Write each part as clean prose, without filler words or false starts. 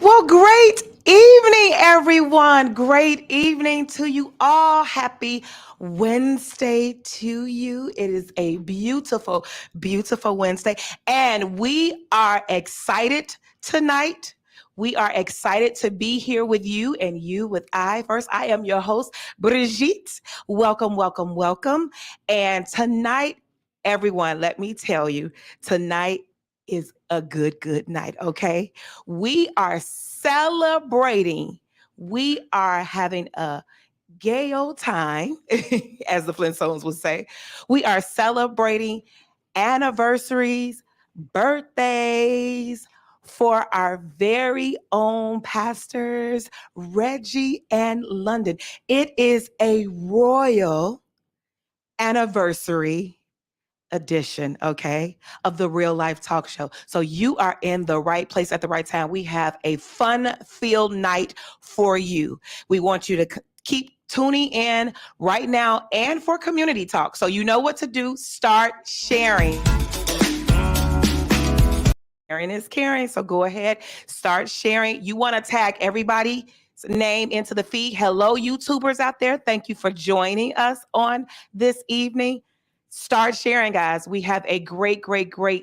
Well, great evening, everyone. Great evening to you all. Happy Wednesday to you. It is a beautiful, beautiful Wednesday. And we are excited tonight. We are excited to be here with you and you with I. First, I am your host, Brigitte. Welcome, welcome, welcome. And tonight, everyone, let me tell you, tonight is a good night, okay? We are celebrating. We are having a gay old time, as the Flintstones would say. We are celebrating anniversaries, birthdays for our very own pastors, Reggie and London. It is a royal anniversary edition, okay, of the Real Life Talk Show. So you are in the right place at the right time. We have a fun-filled night for you. We want you to keep tuning in right now and for community talk. So you know what to do. Start sharing. Sharing is caring. So go ahead, start sharing. You want to tag everybody's name into the feed. Hello, YouTubers out there. Thank you for joining us on this evening. Start sharing, guys. We have a great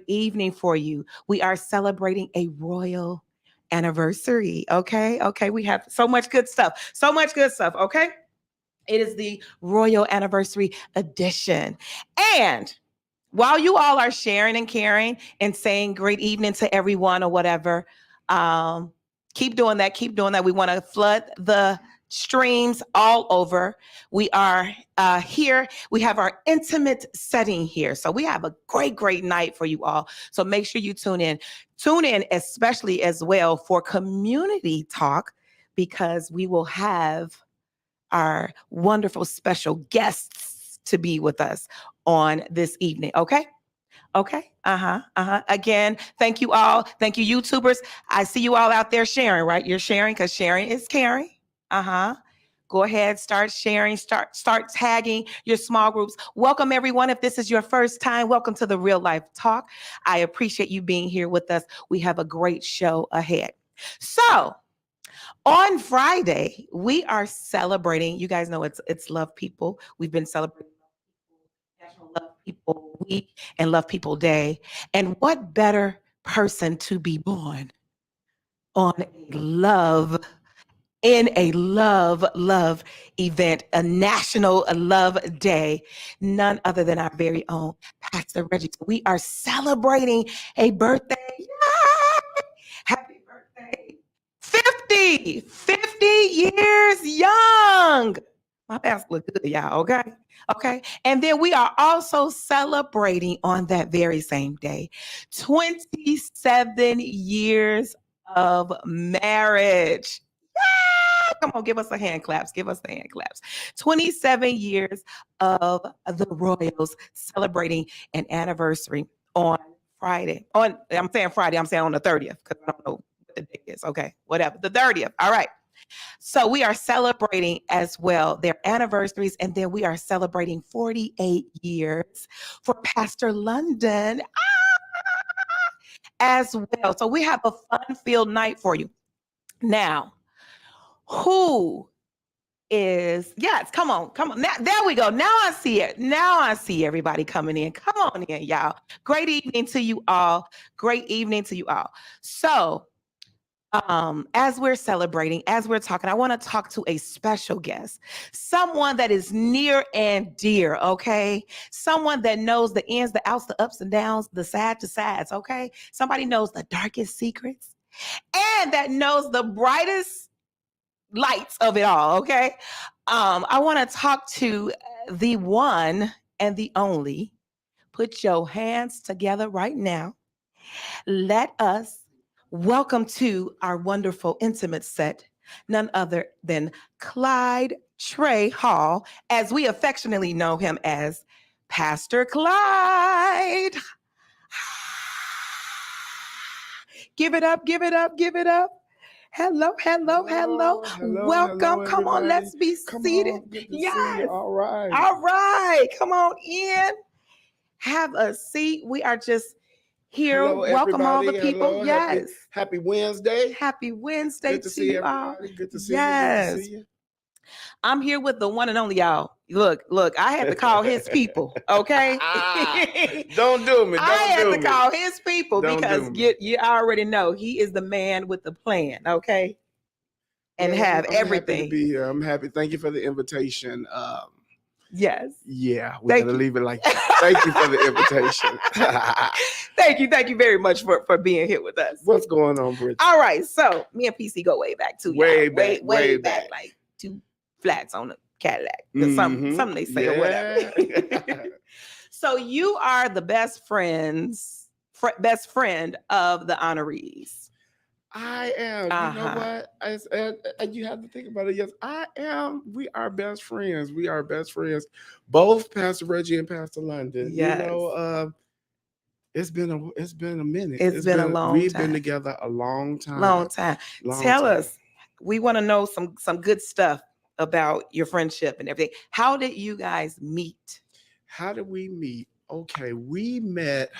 evening for you. We are celebrating a royal anniversary. Okay. We have so much good stuff. So much good stuff. Okay. It is the royal anniversary edition. And while you all are sharing and caring and saying great evening to everyone or whatever, um, keep doing that. Keep doing that. We want to flood the streams all over. We are here. We have our intimate setting here. So we have a great night for you all. So make sure you tune in. Tune in especially as well for community talk because we will have our wonderful special guests to be with us on this evening. Okay. Okay. Again, thank you all. Thank you, YouTubers. I see you all out there sharing, right? You're sharing because sharing is caring. Go ahead, start sharing, start tagging your small groups. Welcome, everyone. If this is your first time, welcome to the Real Life Talk. I appreciate you being here with us. We have a great show ahead. So, on Friday, we are celebrating. You guys know it's Love People. We've been celebrating National Love People Week and Love People Day. And what better person to be born on a love event, a national love day, none other than our very own Pastor Reggie. We are celebrating a birthday. Yay! Happy birthday. 50 years young. My pastor look good, y'all, okay? Okay. And then we are also celebrating on that very same day 27 years of marriage. Yeah! Come on, give us a hand claps. Give us the hand claps. 27 years of the Royals celebrating an anniversary on Friday. I'm saying Friday, I'm saying on the 30th because I don't know what the date is. Okay, whatever. The 30th. All right. So we are celebrating as well their anniversaries, and then we are celebrating 48 years for Pastor London as well. So we have a fun-filled night for you. Now, who is yes? Come on. Now, there we go. Now I see it. Now I see everybody coming in. Come on in, y'all. Great evening to you all. Great evening to you all. So as we're celebrating, as we're talking, I want to talk to a special guest, someone that is near and dear, okay? Someone that knows the ins, the outs, the ups and downs, the sad to sides, okay? Somebody knows the darkest secrets and that knows the brightest lights of it all, okay? I want to talk to the one and the only. Put your hands together right now. Let us welcome to our wonderful intimate set, none other than Clyde Trey Hall, as we affectionately know him as Pastor Clyde. Give it up, give it up, give it up. Hello. Welcome. Come on, let's be seated. Yes. All right. Come on in. Have a seat. We are just here. Hello, Welcome all the everybody. people. Hello, Yes. happy Wednesday. Happy Wednesday Good to to see you all. everybody. Good to see you. Good to Yes. see you. I'm here with the one and only y'all. Look, I had to call his people, okay? Don't do me. I Don't had do to me. call his people Don't because do me. you already know he is the man with the plan, okay? And Well, have I'm happy to everything. be here. I'm happy. Thank you for the invitation. Yes. Yeah, we Thank gotta you. leave it like that. Thank you for the invitation. Thank you very much for being here with us. What's going on, Bridget? All right, so me and PC go way back too. Way y'all. Way back. like 2 flats on the Cadillac. Something they say or whatever. So you are the best friend of the honorees. I am. You know what? And you have to think about it. Yes, I am. We are best friends. We are best friends. Both Pastor Reggie and Pastor London. Yes. You know, it's been a minute. It's been a long We've time. been together a long time. Long time. Tell us. We want to know some good stuff about your friendship and everything. How did you guys meet? How did we meet? Okay, we met.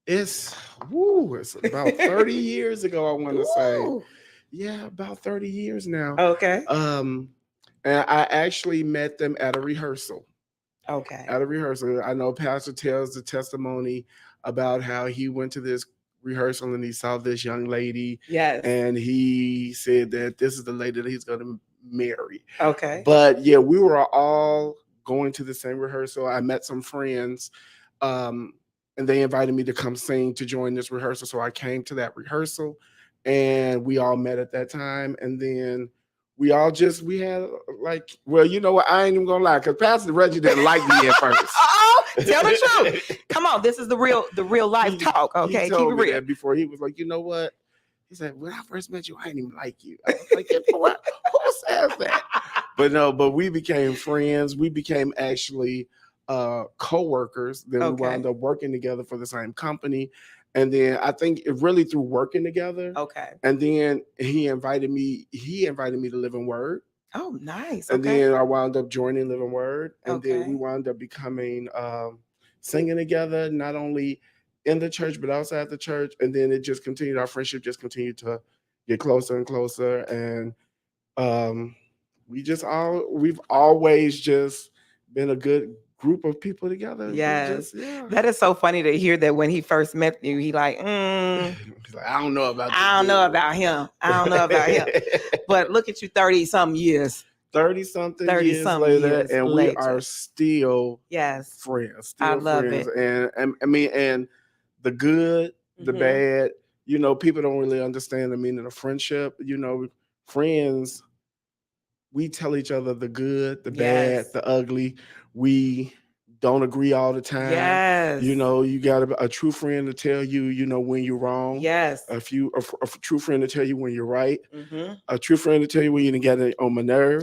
It's about 30 years ago, I want to say. Yeah, about 30 years now. Okay. And I actually met them at a rehearsal. Okay. At a rehearsal. I know Pastor tells the testimony about how he went to this rehearsal and he saw this young lady. Yes. And he said that this is the lady that he's going to marry. Okay. But yeah, we were all going to the same rehearsal. I met some friends. And they invited me to come sing to join this rehearsal. So I came to that rehearsal and we all met at that time. And then we had like, well, you know what? I ain't even gonna lie, because Pastor Reggie didn't like me at first. Tell the truth. Come on, this is the real life talk. Okay, he told keep it me real. that before. He was like, you know what? He said, when I first met you, I didn't even like you. I was like, what? Who says that? But we became friends. We became actually co-workers. Then we wound up working together for the same company. And then I think it really through working together. Okay. And then he invited me to Living Word. Oh, nice. And then I wound up joining Living Word. And then we wound up becoming singing together, not only in the church, but outside the church. And then it just continued, our friendship just continued to get closer and closer. And we've always just been a good group of people together. Yes. That is so funny to hear that when he first met you, he's like, he's like, I don't know about him. But look at you 30-something years. 30-something years later, and we are still friends. Still I love friends. it. And I mean, and the good, the bad, you know, people don't really understand the meaning of friendship. You know, friends, we tell each other the good, the bad, the ugly. We don't agree all the time. Yes. You know, you got a true friend to tell you, you know, when you're wrong. Yes. A true friend to tell you when you're right. A true friend to tell you when you didn't get it on my nerve.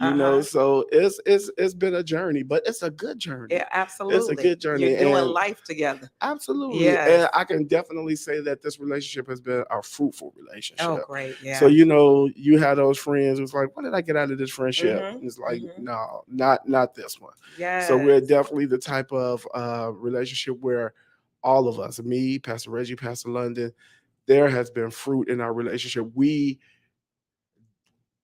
You know, so it's been a journey, but it's a good journey. Yeah, absolutely. It's a good journey. You're doing life together. Absolutely. Yes. And I can definitely say that this relationship has been a fruitful relationship. Oh, great. Yeah. So, you know, you had those friends who's like, what did I get out of this friendship? It's like, no, not this one. Yeah. So we're definitely the type of relationship where all of us, me, Pastor Reggie, Pastor London, there has been fruit in our relationship. We,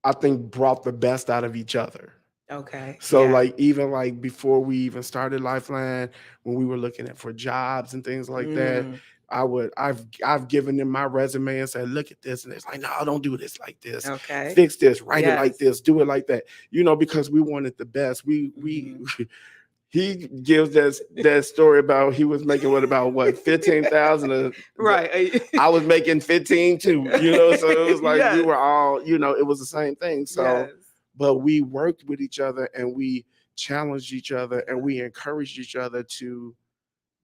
I think, brought the best out of each other. Okay. So like even like before we even started Lifeline, when we were looking for jobs and things like that, I've given them my resume and said, look at this, and it's like, no, don't do this like this. Okay. Fix this, write it like this, do it like that. You know, because we wanted the best. He gives that story about he was making what 15,000. Right. I was making 15 too. You know, so it was like we were all, you know, it was the same thing. So, but we worked with each other and we challenged each other and we encouraged each other to,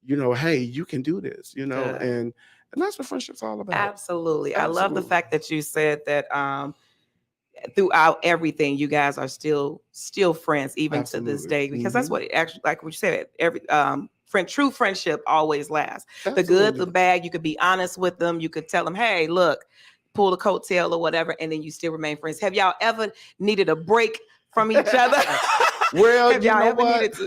you know, hey, you can do this. You know, and that's what friendship's all about. Absolutely. I love the fact that you said that throughout everything, you guys are still friends even to this day, because that's what it actually, like what you said, every true friendship always lasts. The good, the bad, you could be honest with them. You could tell them, hey, look, pull the coattail or whatever, and then you still remain friends. Have y'all ever needed a break from each other? Well, you know what?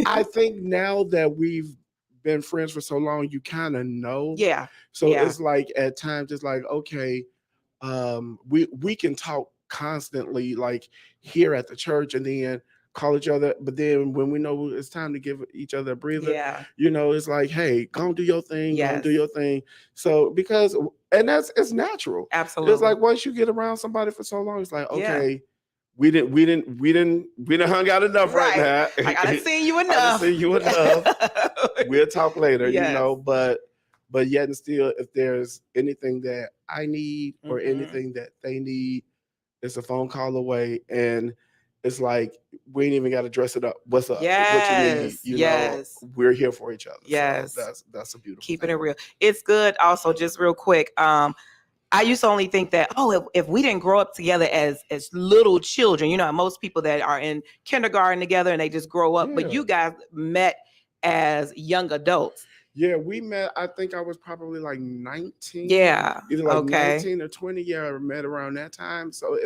I think now that we've been friends for so long, you kind of know. Yeah. So Yeah. it's like at times it's like, okay, we can talk constantly like here at the church and then call each other, but then when we know it's time to give each other a breather, Yeah. it's like, hey, go do your thing, go do Yes. your thing. So because and that's it's natural. It's Absolutely. like once you get around somebody for so long, it's like, Yeah. okay, we didn't hung out enough right Right. now. Like I done seen you I done enough. seen you enough. We'll talk later, Yes. but yet and still, if there's anything that I need or Mhm. anything that they need, it's a phone call away. And it's like, we ain't even got to dress it up. What's up? What you need? Yes. Yes. We're here for each other. So Yes. that's a beautiful Keeping thing. it real. It's good. Also, just real quick. I used to only think that, if we didn't grow up together as little children, most people that are in kindergarten together and they just grow up, but Yeah. you guys met as young adults. Yeah, we met. I think I was probably like 19. Yeah. Either like Okay. 19 or 20. Yeah, I met around that time. So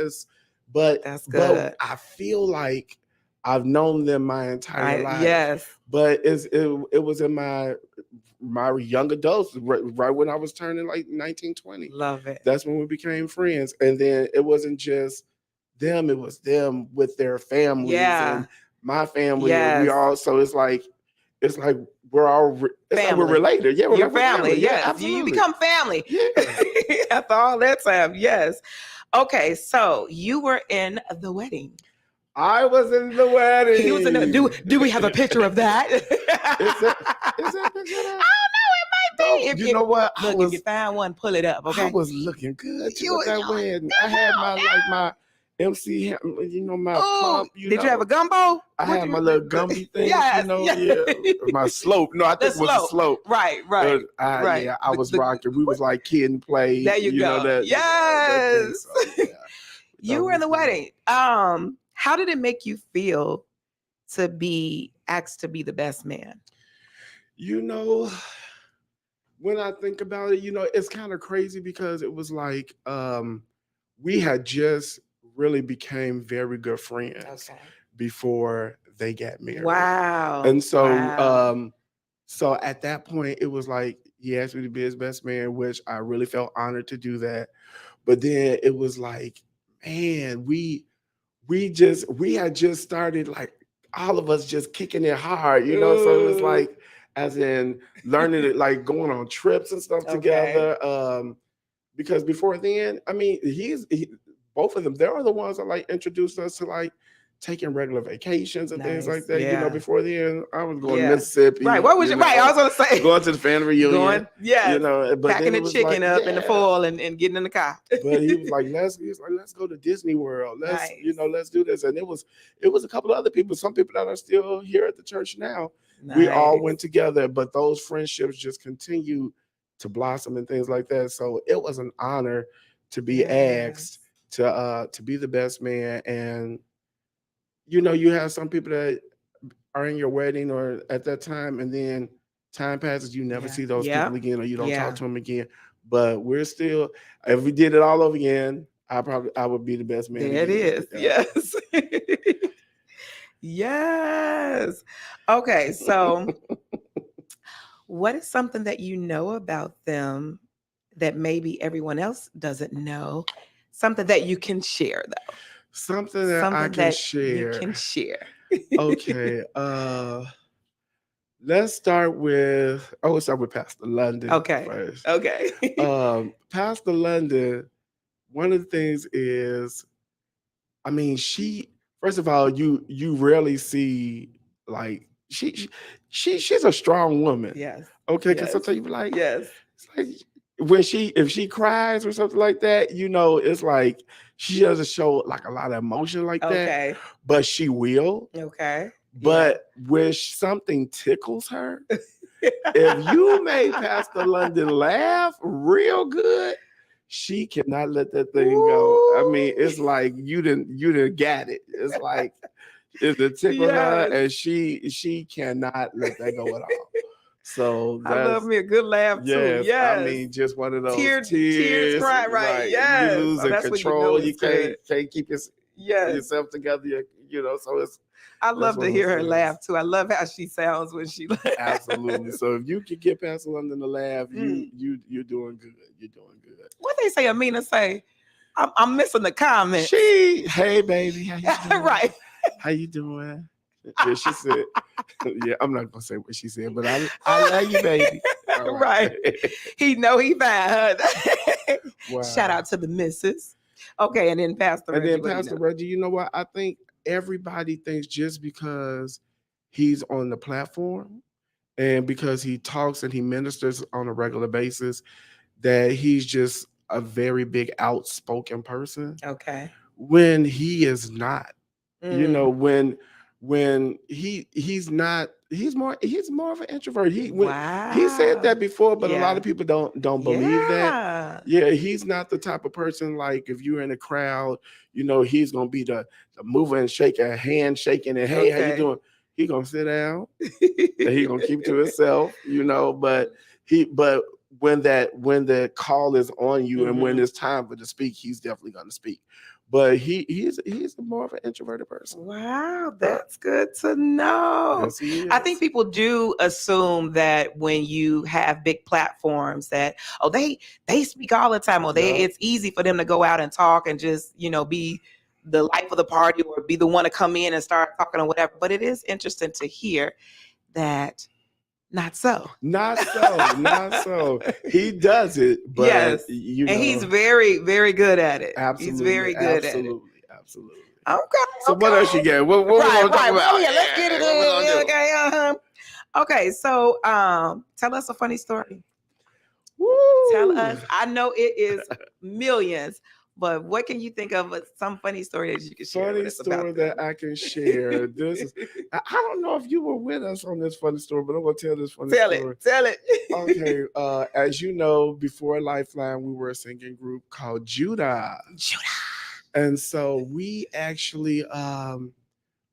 but That's but good. I feel like I've known them my entire life. Yes. But it was in my young adults, right when I was turning like 19, 20. Love it. That's when we became friends. And then it wasn't just them, it was them with their families and my family. And we Yes. all, so it's like we're all it's like we're Family. related. Yeah, we're Your like we're family. Yeah, Yes. You absolutely. become family Yeah. after all that time. Yes. Okay. So you were in the wedding. I was in the wedding. He was in the, do we have a picture of that? Is that picture of that? I don't know. It might be. You know what? Look, if you find one, pull it up. Okay. I was looking good too You- at that you- wedding. I had my MC, my pump. Did you have a gumbo? I had my little Gumby thing. Yes, Yeah, my slope. No, I think it was a slope. Right. Right. Right. I was rocking. We was like kid and play. There you go. That, yes. That thing, so, yeah. You were in the wedding. How did it make you feel to be asked to be the best man? When I think about it, it's kind of crazy because it was like we had just really became very good friends before they got married. Wow. And so so at that point it was like he asked me to be his best man, which I really felt honored to do that. But then it was like, man, we had just started, like all of us just kicking it hard, so it was like, as in learning it, like going on trips and stuff together. Because before then, I mean, both of them, they're the ones that like introduced us to like taking regular vacations and things like that. Before then, I was going to Mississippi. Right. What was your right? I was gonna say going to the family reunion. But packing the chicken up in the fall and getting in the car. But he was like, let's go to Disney World. Let's do this. And it was a couple of other people, some people that are still here at the church now. Nice. We all went together, but those friendships just continued to blossom and things like that. So it was an honor to be asked to be the best man. And you have some people that are in your wedding or at that time, and then time passes, you never see those people again, or you don't talk to them again. But we're still, if we did it all over again, I would be the best man. There it is. Yes. Yes. Okay. So what is something that you know about them that maybe everyone else doesn't know? Something that you can share, though. Something that I can share. You can share. Okay. Let's start with Pastor London. Okay. First. Okay. Pastor London, one of the things is, I mean, first of all, you rarely see, like, she's a strong woman. Yes. Okay, because sometimes you be like, yes. It's like if she cries or something like that, it's like she doesn't show like a lot of emotion like that. But she will. Okay. But when something tickles her, if you made Pastor London laugh real good, she cannot let that thing go. I mean, it's like you didn't get it. It's like it tickled her, and she cannot let that go at all. So I love me a good laugh too. Yes. I mean, just one of those tears cry, right? Yes. You losing control. You can't keep yourself together. So I that's love one to of hear those her things. laugh too. I love how she sounds when she laughs. Absolutely. So if you can get Pastor London to laugh, Mm. you're doing good. You're doing good. What they say, Amina say, I'm missing the comments. Hey baby, how you doing? Right. How you doing? Yeah, she said. Yeah, I'm not gonna say what she said, but I love you, baby. All Right. He know he fine. Huh? Wow. Shout out to the missus. Okay, and then Pastor And Reggie. then What do you Pastor know? Reggie, you know what? I think everybody thinks just because he's on the platform and because he talks and he ministers on a regular basis, that he's just a very big outspoken person. Okay. When he is not. Mm. When he's not, he's more of an introvert. He said Wow. that before, but a lot Yeah. of people don't believe that. Yeah. Yeah, he's not the type of person like if you're in a crowd, he's gonna be the mover and shaker, hand shaking, and hey, how you Okay. doing? He gonna sit down and he gonna keep to himself, but when the call is on you and when Mhm. it's time for to speak, he's definitely gonna speak. But he's more of an introverted person. Wow, that's good to know. Yes, he I think is. people do assume that when you have big platforms that they speak all the time or Yeah. it's easy for them to go out and talk and just, be the life of the party or be the one to come in and start talking or whatever. But it is interesting to hear that not so. Not so, not so. He does it, but Yes. And he's very, very good at it. He's absolutely, very good at it. absolutely, absolutely. Okay. So what else you Okay. get? What we Right, gonna talk right. about? Well, yeah, let's get it What we gonna in. do? Okay. Okay. So, tell us a funny story. Woo! Tell us. I know it is millions, but what can you think of some funny story that you can share with Funny us story about that them? I can share. This is I don't know if you were with us on this funny story, but I'm gonna tell this funny Tell story. it. Tell it. Okay, as you know, before Lifeline, we were a singing group called Judah. Judah. And so we actually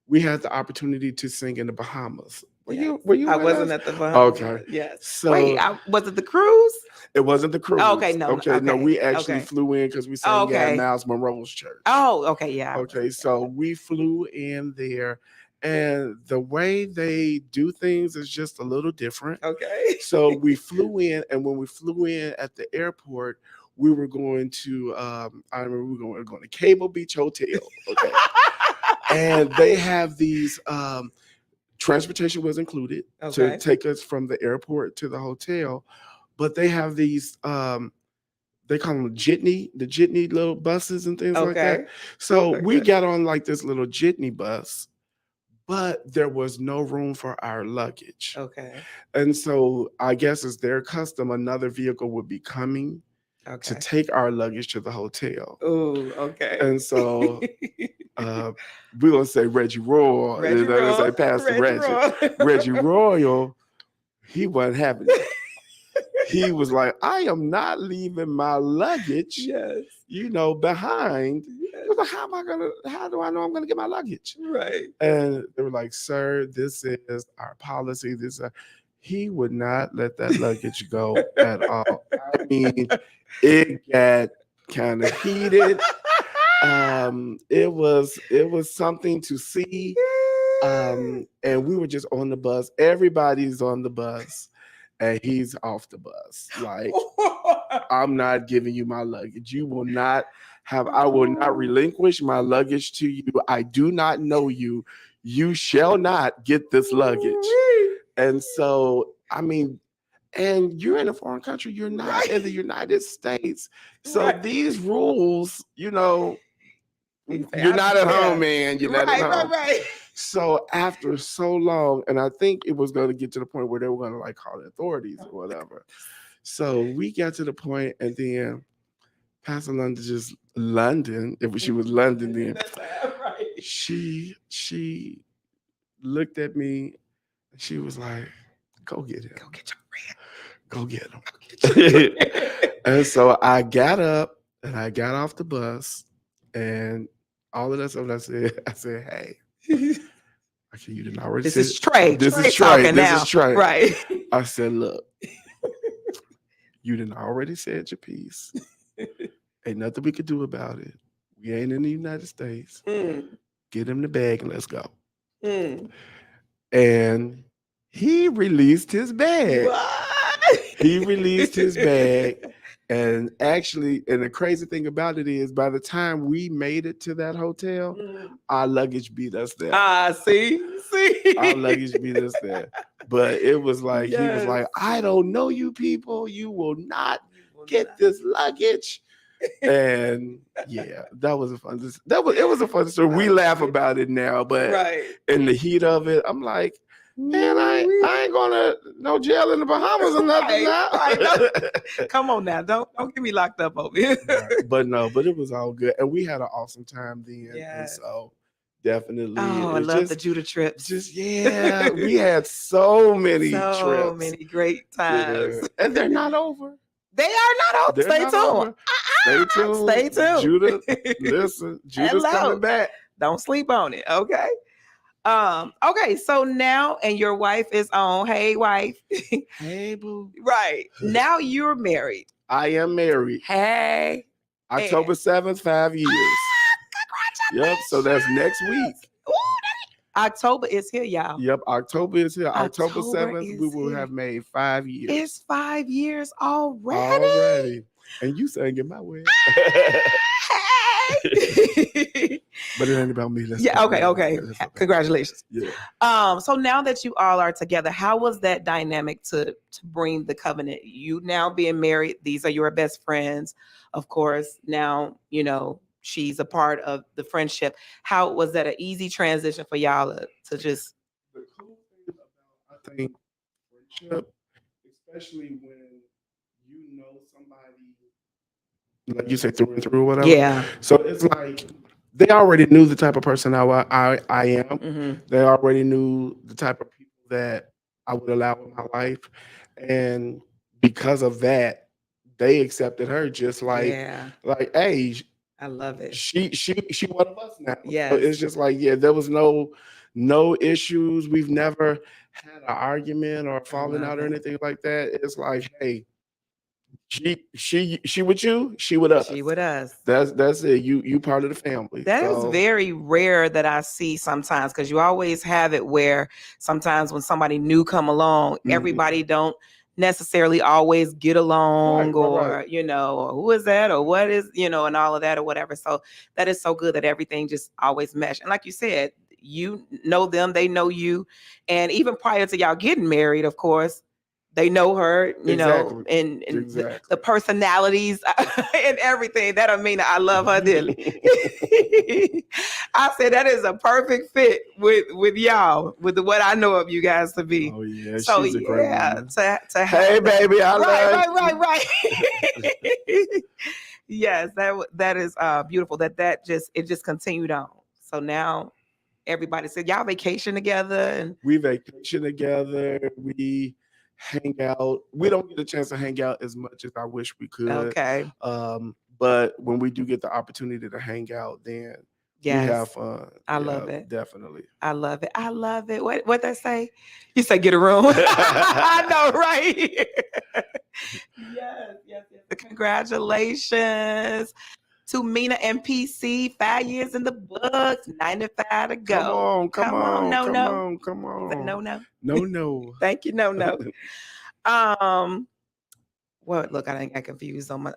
we had the opportunity to sing in the Bahamas. Were you I with wasn't us? at the Bahamas. Okay. Yes. So Wait, was it the cruise? it wasn't the cruise. Oh, okay, no, Okay, no, okay, we actually okay. flew in because we Oh, sang at okay. Miles Monroe's church. Oh, okay, yeah. Okay, so we flew in there, and the way they do things is just a little different. Okay. So we flew in, and when we flew in at the airport, we were going to I remember we were going to Cable Beach Hotel. Okay. And they have these transportation was included to Okay. take us from the airport to the hotel, but they have these they call them the jitney little buses and things like that. Okay. So we Okay. got on like this little jitney bus, but there was no room for our luggage. Okay. And so I guess it's their custom, another vehicle would be coming to Okay. take our luggage to the hotel. Oh, okay. And so we're gonna say Reggie Royal, Reggie and they're gonna say Royal. Pastor Reggie Reggie. Royal. Reggie Royal, he wasn't having it. He was like, I am not leaving my luggage, Yes. behind. He Yes. was like, how do I know I'm gonna get my luggage? Right. And they were like, sir, this is our policy. He would not let that luggage go at all. I mean, it got kind of heated. It was something to see. And we were just on the bus. Everybody's on the bus, and he's off the bus. Like, I'm not giving you my luggage. You will not have. I will not relinquish my luggage to you. I do not know you. You shall not get this luggage. And so, I mean, and you're in a foreign country. You're not in the United States. So Right. these rules, you're I- not at home, yeah. man. You're not Right, at home. right. So after so long, and I think it was going to get to the point where they were going to like call the authorities or whatever. So we got to the point, and then Pastor London, if she was London, then That's right. she looked at me, and she was like, "Go get him. Go get your friend. Go get him." Go get your friend. And so I got up and I got off the bus, and all of that stuff. I said, "Hey." Okay, you didn't already This say is Trey. this Trey is Trey. talking This now. is Trey. Right. I said, look, you didn't already said your piece. Ain't nothing we could do about it. We ain't in the United States. Mm. get him the bag and let's go. Mm. And he released his bag. What? He released his bag. And actually, and the crazy thing about it is, by the time we made it to that hotel, Mm. our luggage beat us there. See. Our luggage beat us there. But it was like, he was Yes. like, I don't know you people. You will not You will get not. this luggage. And yeah, that was a fun. It was a fun story. We laugh about it now, but Right. in the heat of it, I'm like, man, I ain't going to no jail in the Bahamas or nothing now. Right. Come on now, don't get me locked up over here. Right. But no, but it was all good, and we had an awesome time then. And Yes. so definitely, Oh, I it's love the Judah trips. just yeah, we had so many so trips, many great times. yeah. And they're not over. They are not over. They're Stay not tuned. over. Stay tuned. Stay tuned. Judah, listen, Judah's Hello. coming back. Don't sleep on it, okay? Okay, so now, and your wife is on. Hey, wife. Hey, boo. Right. Now you're married. I am married. Hey. October 7th, 5 years. Yep, so that's next week. Ooh, October is here, y'all. Yep, October is here. October October 7th, we will is have made 5 years. It's 5 years already. Already. And you sang in my way. Hey. But it ain't about me. Yeah, okay. Congratulations. Yeah. So now that you all are together, how was that dynamic to bring the covenant? You now being married, these are your best friends, of course. Now, you know, she's a part of the friendship. How was that an easy transition for y'all to just The cool thing about, I think, friendship, especially when you know somebody, like you say, through and through, or whatever. Yeah. So it's like they already knew the type of person I am. Mm-hmm. They already knew the type of people that I would allow in my life, and because of that, they accepted her just Yeah. like, hey, I love it. she one of us now. Yes. So it's just like, yeah, there was no issues. We've never had an argument or falling out or anything like that. It's like, hey, she with you, she with us. She with us. That's it. You part of the family. That is very rare that I see sometimes, because you always have it where sometimes when somebody new come along, everybody don't necessarily always get along, or you know, or who is that, or what is, you know, and all of that or whatever. So that is so good that everything just always mesh. And like you said, you know them, they know you, and even prior to y'all getting married, of course, they know her, you know, and the personalities and everything. That don't mean I love her dearly. I said that is a perfect fit with y'all, with what I know of you guys to be. Oh yeah, so she's a great woman. To hey baby, I love right. Yes, that is beautiful. That just continued on. So now everybody said y'all vacation together, and we vacation together. We hang out. We don't get a chance to hang out as much as I wish we could. Okay. But when we do get the opportunity to hang out, then we have fun. I love it. Definitely. I love it. I love it. What they say? You say get a room. I know, right? Yes. Congratulations to Mina and PC. 5 years in the books, 95 to go. Come on. No. Thank you. No. Well, look, I got confused on my.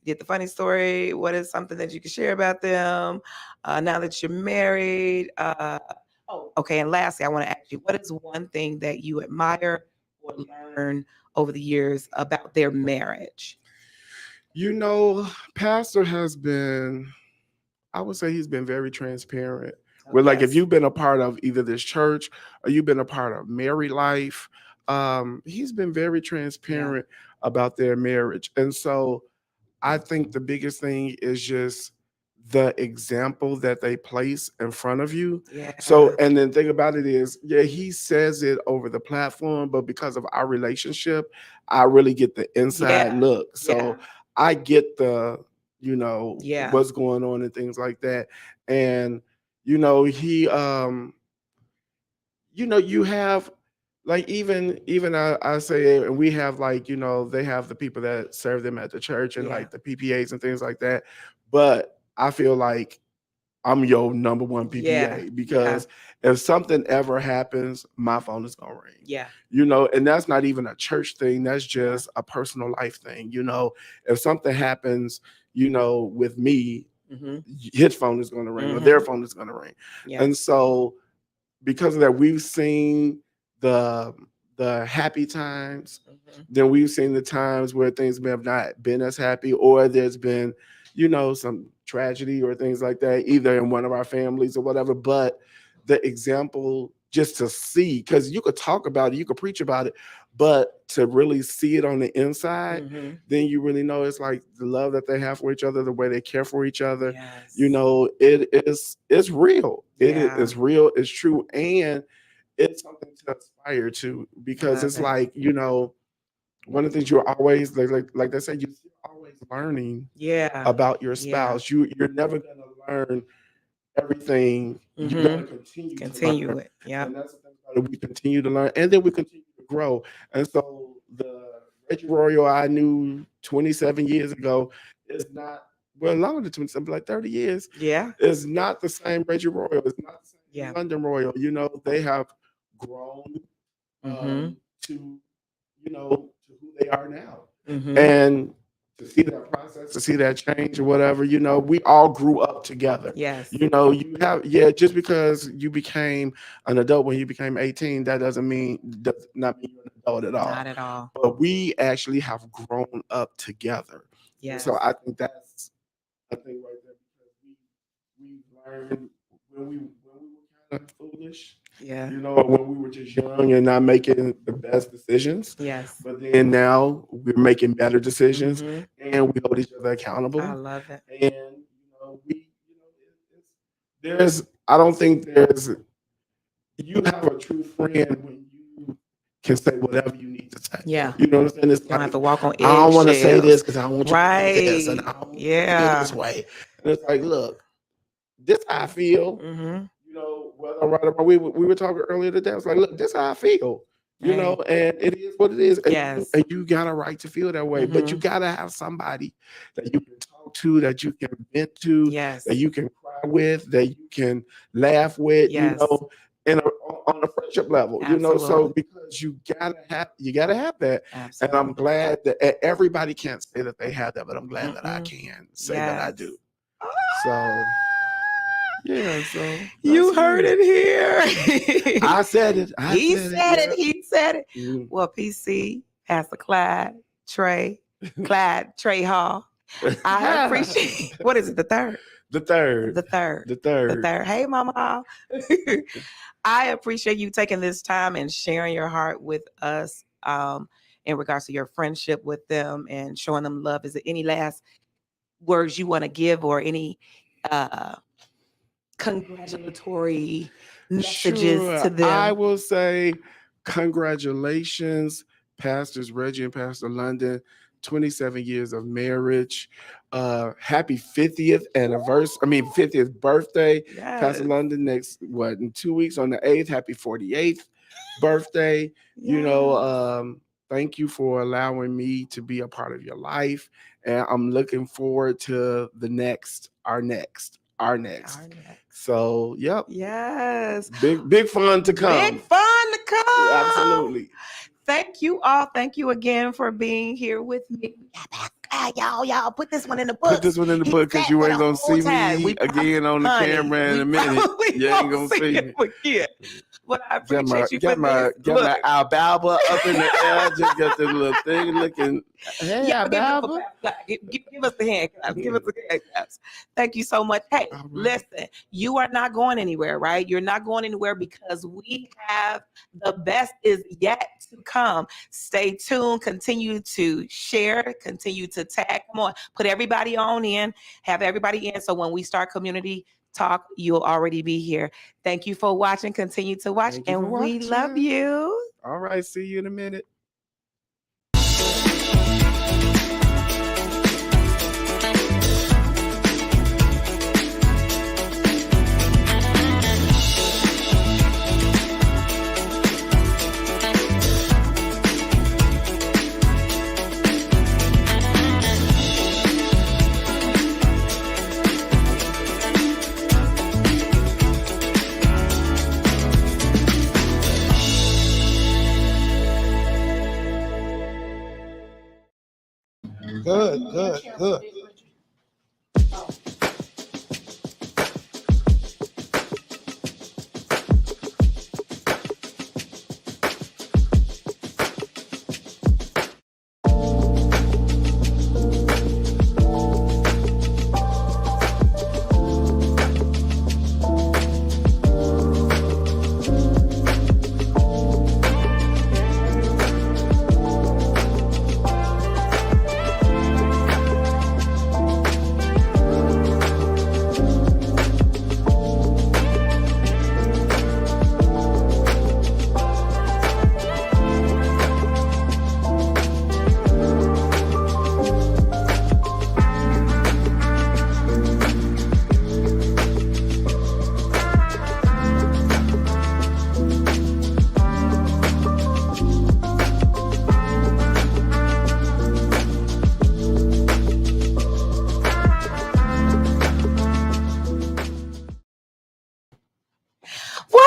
Did the funny story? What is something that you can share about them now that you're married? Okay. And lastly, I want to ask you, what is one thing that you admire or learn over the years about their marriage? You know, Pastor has been, I would say he's been very transparent. Where like if you've been a part of either this church or you've been a part of married life, he's been very transparent about their marriage. And so I think the biggest thing is just the example that they place in front of you. Yeah. So, and then thing about it is, yeah, he says it over the platform, but because of our relationship, I really get the inside look. So I get the, you know, what's going on and things like that. And, you know, he, you know, you have like even I say it, and we have like, you know, they have the people that serve them at the church and like the PPAs and things like that. But I feel like I'm your number one Yeah. PPA because if something ever happens, my phone is gonna ring. Yeah. And that's not even a church thing. That's just a personal life thing. If something happens, with me, Mm-hmm. his phone is gonna ring or Mm-hmm. their phone is gonna ring. Yeah. And so because of that, we've seen the happy times, then we've seen the times where things may have not been as happy, or there's been, some tragedy or things like that, either in one of our families or whatever. But the example just to see, because you could talk about it, you could preach about it, but to really see it on the inside, then you really know it's like the love that they have for each other, the way they care for each other. Yes. It's real. Yeah. It's real, it's true, and it's something to aspire to, because it's like, one of the things you're always like they say, you're always learning about your spouse. You're never gonna learn everything. You're gonna continue to learn. it. Yeah. And that's the thing about it. We continue to learn, and then we continue to grow. And so the Reggie Royal I knew 27 years ago is not, well, longer than 27, like 30 years. Yeah. It's not the same Reggie Royal. It's not the same London Royal. They have grown to to who they are now. And to see that process, to see that change or whatever, we all grew up together. Yes. You have, just because you became an adult when you became 18, that does not mean you're an adult at all. Not at all. But we actually have grown up together. Yes. So I think that's a thing right there, because we learned when we were kind of foolish. Yeah. When we were just young and not making the best decisions. Yes. But then now we're making better decisions, and we hold each other accountable. I love it. And I don't think you have a true friend when you can say whatever you need to say. Yeah. You know what I'm saying? It's you don't have to walk on eggshells. I don't want to say this because I want you right. to say this, and I don't want you to feel this way. And it's like, look, this is how I feel. Whether I'm right or wrong. We were talking earlier today. I was like, look, this is how I feel. And it is what it is. And you got a right to feel that way. But you gotta have somebody that you can talk to, that you can vent to, that you can cry with, that you can laugh with, and on a friendship level. So because you gotta have that. Absolutely. And I'm glad that everybody can't say that they have that, but I'm glad that I can say that I do. So yeah, so you heard it here. I said it. He said it. Well, PC, Pastor Clyde, Trey Hall. I appreciate. What is it? The third. The third. Hey, Mama Hall. I appreciate you taking this time and sharing your heart with us in regards to your friendship with them and showing them love. Is there any last words you want to give, or any congratulatory messages to them? I will say congratulations, Pastors Reggie and Pastor London, 27 years of marriage. Happy 50th anniversary. 50th birthday. Yes. Pastor London in 2 weeks on the 8th. Happy 48th birthday. Thank you for allowing me to be a part of your life. And I'm looking forward to our next. So, yep. Yes. Big fun to come. Absolutely. Thank you all. Thank you again for being here with me. Y'all put this one in the book. Put this one in the book, because you ain't gonna see me again on the camera in a minute. You ain't gonna see me again. But I appreciate you for this. Get my albalba up in the air. Just got the little thing looking. Hey, albalba. Give us the hand. Give us the hand. Thank you so much. Hey, listen, you are not going anywhere, right? You're not going anywhere, because we have the best is yet to come. Stay tuned. Continue to share. Continue to tag. Come on. Put everybody on in. Have everybody in. So when we start community talk, you'll already be here. Thank you for watching. Continue to watch, and we love you. All right, see you in a minute. Well,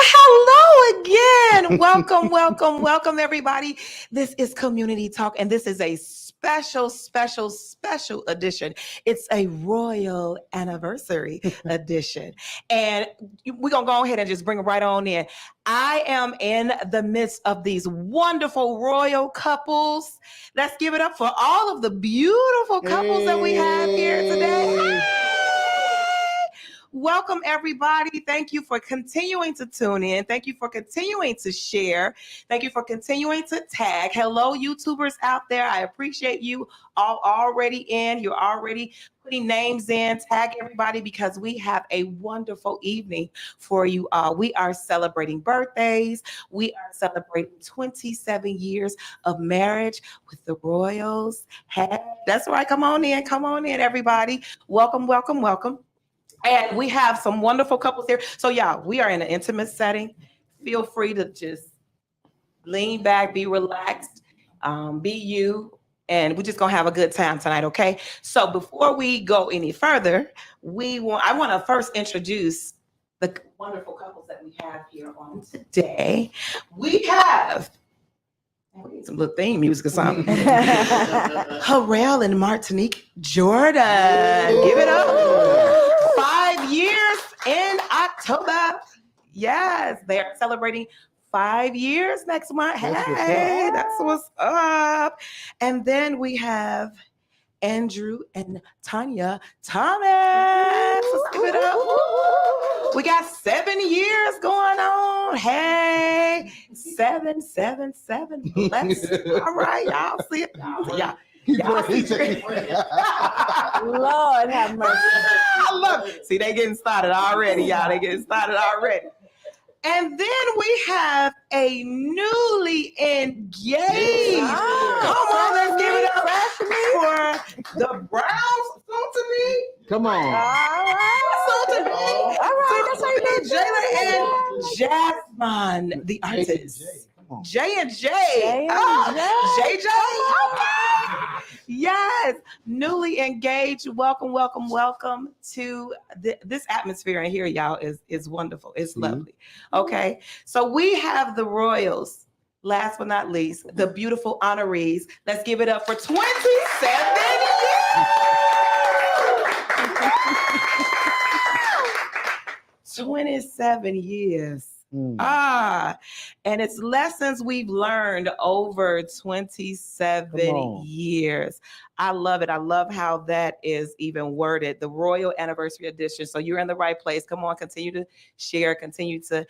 hello again. Welcome, welcome, welcome, everybody. This is Community Talk, and this is a special, special, special edition. It's a royal anniversary edition. And we're going to go ahead and just bring it right on in. I am in the midst of these wonderful royal couples. Let's give it up for all of the beautiful couples that we have here today. Welcome, everybody. Thank you for continuing to tune in. Thank you for continuing to share. Thank you for continuing to tag. Hello, YouTubers out there. I appreciate you all already in. You're already putting names in. Tag everybody because we have a wonderful evening for you all. We are celebrating birthdays. We are celebrating 27 years of marriage with the Royals. Hey, that's right. Come on in. Come on in, everybody. Welcome, welcome, welcome. And we have some wonderful couples here. So, y'all, we are in an intimate setting. Feel free to just lean back, be relaxed, be you, and we're just gonna have a good time tonight, okay? So, before we go any further, I want to first introduce the wonderful couples that we have here on today. We have some little theme music or something. Harrell and Martinique Jordan. Give it up. 5 years in October. Yes, they are celebrating 5 years next month. Hey, that's what's up. And then we have Andrew and Tanya Thomas. Let's give it up. We got 7 years going on. Hey, 7, 7, 7. Bless. All right, y'all see it. Y'all see Lord have mercy. Look, see, they getting started already, y'all. They getting started already. And then we have a newly engaged. Come on, let's give it up for the Browns. Soon to me. Come on. All right. Soon to me. All right. That's how you do Jayla and Jasmine, the artist. J and J. JJ. Yes, newly engaged. Welcome, welcome, welcome to this atmosphere in here, y'all. Is wonderful. It's lovely. Okay, so we have the Royals. Last but not least, the beautiful honorees. Let's give it up for 27 years. 27 years. And it's lessons we've learned over 27 years. I love it. I love how that is even worded, the Royal Anniversary Edition. So you're in the right place. Come on, continue to share, continue to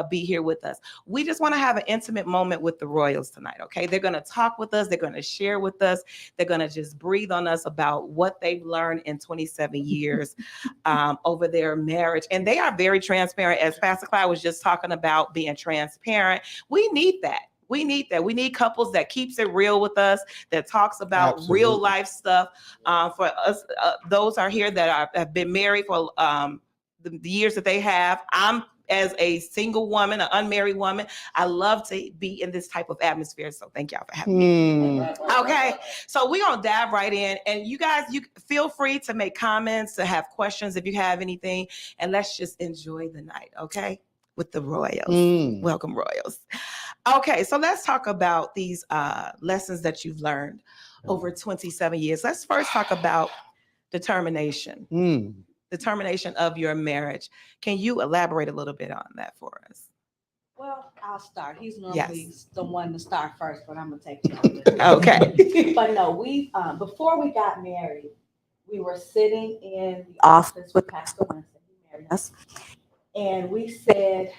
be here with us. We just want to have an intimate moment with the Royals tonight, okay? They're going to talk with us. They're going to share with us. They're going to just breathe on us about what they've learned in 27 years over their marriage. And they are very transparent, as Pastor Clyde was just talking about being transparent. We need that. We need that. We need couples that keeps it real with us, that talks about real life stuff. For us, those are here that have been married for the years that they have. I'm, as a single woman, an unmarried woman, I love to be in this type of atmosphere. So thank y'all for having me. Okay, so we're gonna dive right in, and you guys, you feel free to make comments, to have questions if you have anything, and let's just enjoy the night, okay? With the Royals. Welcome, Royals. Okay, so let's talk about these lessons that you've learned over 27 years. Let's first talk about determination, Mm. determination of your marriage. Can you elaborate a little bit on that for us? Well, I'll start. He's normally Yes. the one to start first, but I'm gonna take it. Okay. But no, we before we got married, we were sitting in the office with Pastor Winston. He married us, and we said,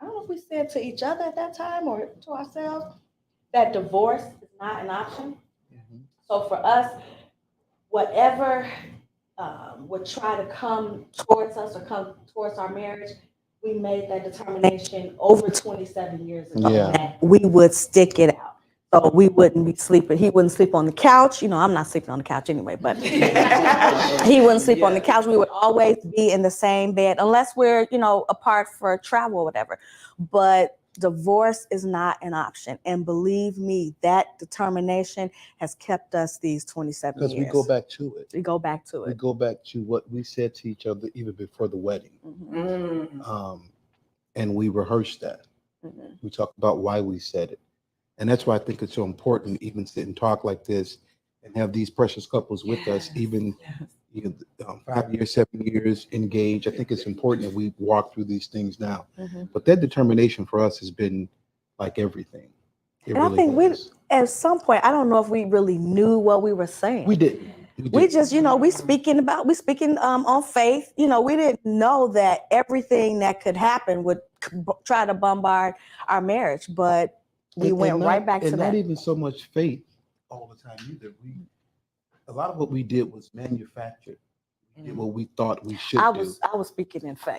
I don't know if we said to each other at that time or to ourselves that divorce is not an option. Mhm. So for us, whatever would try to come towards us or come towards our marriage, we made that determination over 27 years ago Yeah. that we would stick it out. So we wouldn't be sleeping. He wouldn't sleep on the couch. You know, I'm not sleeping on the couch anyway, but he wouldn't sleep on the couch. We would always be in the same bed unless we're, apart for travel or whatever. But divorce is not an option. And believe me, that determination has kept us these 27 years. Because we go back to it. We go back to We it. go back to what we said to each other even before the wedding. Mm. And we rehearsed that. Mhm. We talked about why we said it. And that's why I think it's so important even sit and talk like this and have these precious couples with us, even Yes. 5 years, 7 years engaged. I think it's important that we walk through these things now. Mhm. But that determination for us has been like everything. It And I think has. at some point, I don't know if we really knew what we were saying. We didn't. We just, we speaking on faith. We didn't know that everything that could happen would try to bombard our marriage, but we went right back to and that. not even so much faith all the time either. A lot of what we did was manufactured. We did what we thought we should I do. was speaking in faith.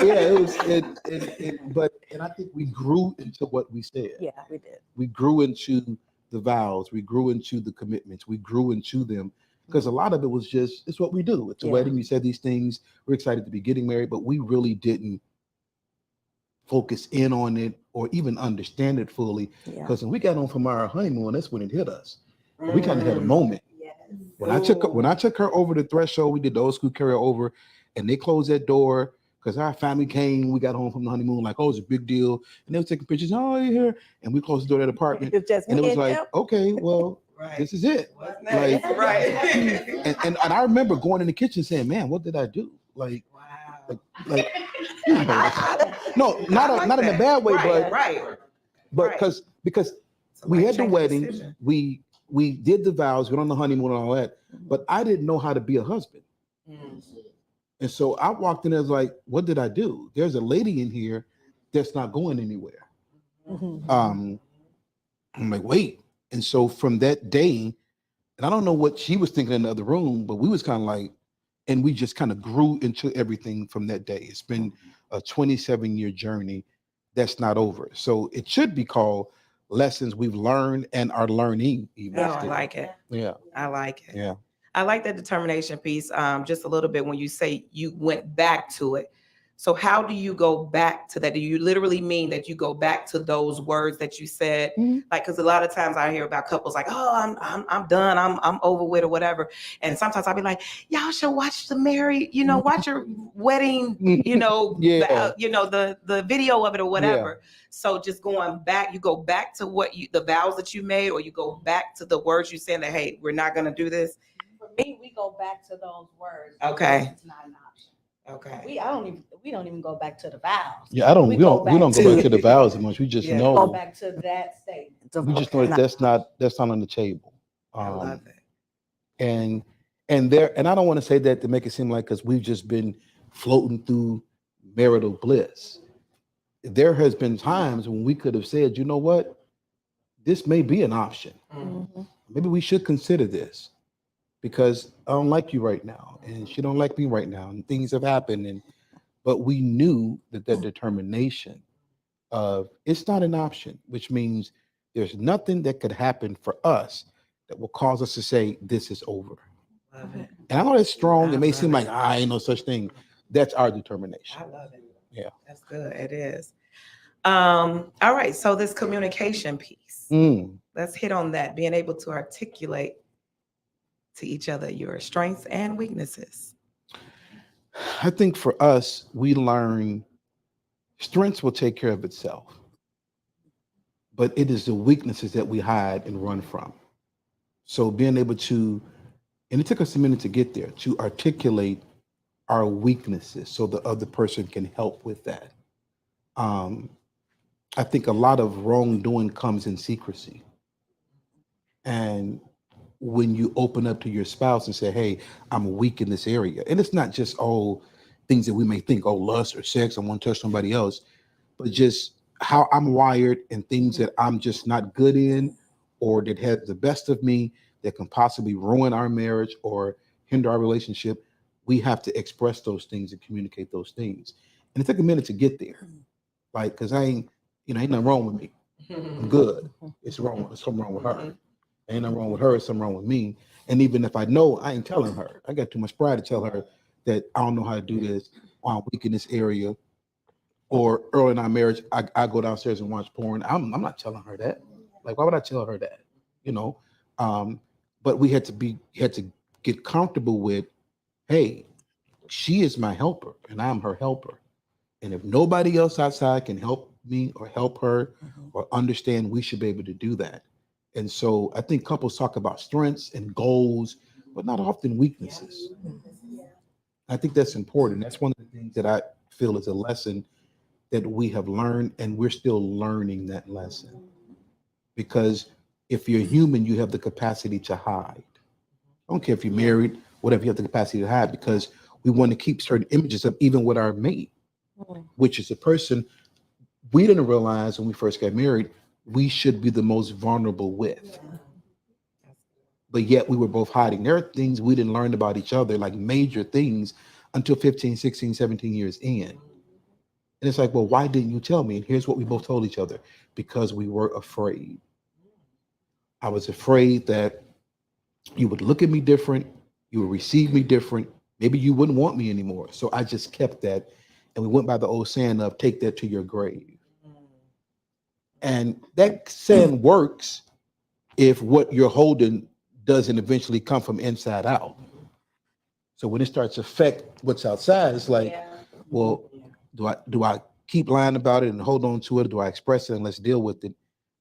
Yeah, it was. And I think we grew into what we said. Yeah, we did. We grew into the vows. We grew into the commitments. We grew into them because a lot of it was just it's what we do. It's a wedding. We said these things. We're excited to be getting married, but we really didn't focus in on it or even understand it fully. Yeah. Because when we got home from our honeymoon, that's when it hit us. We kind of had a Mm. moment. Yes. When I took her over the threshold, we did the old school carry over, and they closed that door because our family came. We got home from the honeymoon, like, oh, it's a big deal. And they were taking pictures. Oh, you're here. And we closed the door to that apartment. It's just And it me was like, him. okay, well, Right. this is it. What's Like, next? Right. and I remember going in the kitchen saying, man, what did I do? Like, Wow. like no, not in a bad way, but right. because It's a we had the life-changing wedding, decision. we did the vows, went on the honeymoon and all that, but I didn't know how to be a husband. Mm. And so I walked in as like, what did I do? There's a lady in here that's not going anywhere. Mhm. I'm like, wait. And so from that day, and I don't know what she was thinking in the other room, but we was kind of like, and we just kind of grew into everything from that day. It's been a 27-year journey that's not over. So it should be called lessons we've learned and are learning even Oh, I still. like it. Yeah. I like it. Yeah. I like that determination piece. Just a little bit when you say you went back to it. So how do you go back to that? Do you literally mean that you go back to those words that you said? Mhm. Like, because a lot of times I hear about couples like, oh, I'm done, I'm over with or whatever. And sometimes I'll be like, y'all should watch the married, watch your wedding, Yeah. the video of it or whatever. So just going back, you go back to the vows that you made, or you go back to the words you said that, hey, we're not gonna do this. For me, we go back to those words. Okay. It's not an option. Okay. We don't even go back to the vows. Yeah, we don't go back to the vows as much. We just Yeah. Go know. back to that statement. We just know that that's not on the table. I love it. And I don't want to say that to make it seem like because we've just been floating through marital bliss. There has been times when we could have said, you know what, this may be an option. Mhm. Maybe we should consider this because I don't like you right now, and she don't like me right now, and things have happened. But we knew that determination of it's not an option, which means there's nothing that could happen for us that will cause us to say this is over. Love it. And I know that's strong. It may I seem love like I ain't no such thing. That's our determination. I love it. Yeah. That's good. It is. All right. So this communication piece, let's hit on that. Being able to articulate to each other your strengths and weaknesses. I think for us, we learn strengths will take care of itself, but it is the weaknesses that we hide and run from. So being able to, and it took us a minute to get there, to articulate our weaknesses so the other person can help with that. Um, I think a lot of wrongdoing comes in secrecy. And when you open up to your spouse and say, hey, I'm weak in this area, and it's not just all things that we may think, oh, lust or sex, I want to touch somebody else, but just how I'm wired and things that I'm just not good in or that have the best of me that can possibly ruin our marriage or hinder our relationship. We have to express those things and communicate those things. And it took a minute to get there. Like, because ain't nothing wrong with me. I'm good. It's wrong. There's something wrong with her. Ain't nothing wrong with her. It's something wrong with me. And even if I know, I ain't telling her. I got too much pride to tell her that I don't know how to do this, or I'm weak in this area. Or early in our marriage, I go downstairs and watch porn. I'm not telling her that. Like, why would I tell her that? You know. But we had to get comfortable with, hey, she is my helper and I'm her helper. And if nobody else outside can help me or help her or understand, we should be able to do that. And so I think couples talk about strengths and goals, but not often weaknesses. I think that's important. That's one of the things that I feel is a lesson that we have learned, and we're still learning that lesson. Because if you're human, you have the capacity to hide. I don't care if you're married, whatever, you have the capacity to hide because we want to keep certain images of even with our mate, which is a person we didn't realize when we first got married, we should be the most vulnerable with. But yet we were both hiding. There are things we didn't learn about each other, like major things, until 15, 16, 17 years in. And it's like, well, why didn't you tell me? And here's what we both told each other: because we were afraid. I was afraid that you would look at me different, you would receive me different, maybe you wouldn't want me anymore. So I just kept that. And we went by the old saying of take that to your grave. And that saying works if what you're holding doesn't eventually come from inside out. So when it starts to affect what's outside, it's like, well, do I keep lying about it and hold on to it? Or do I express it and let's deal with it?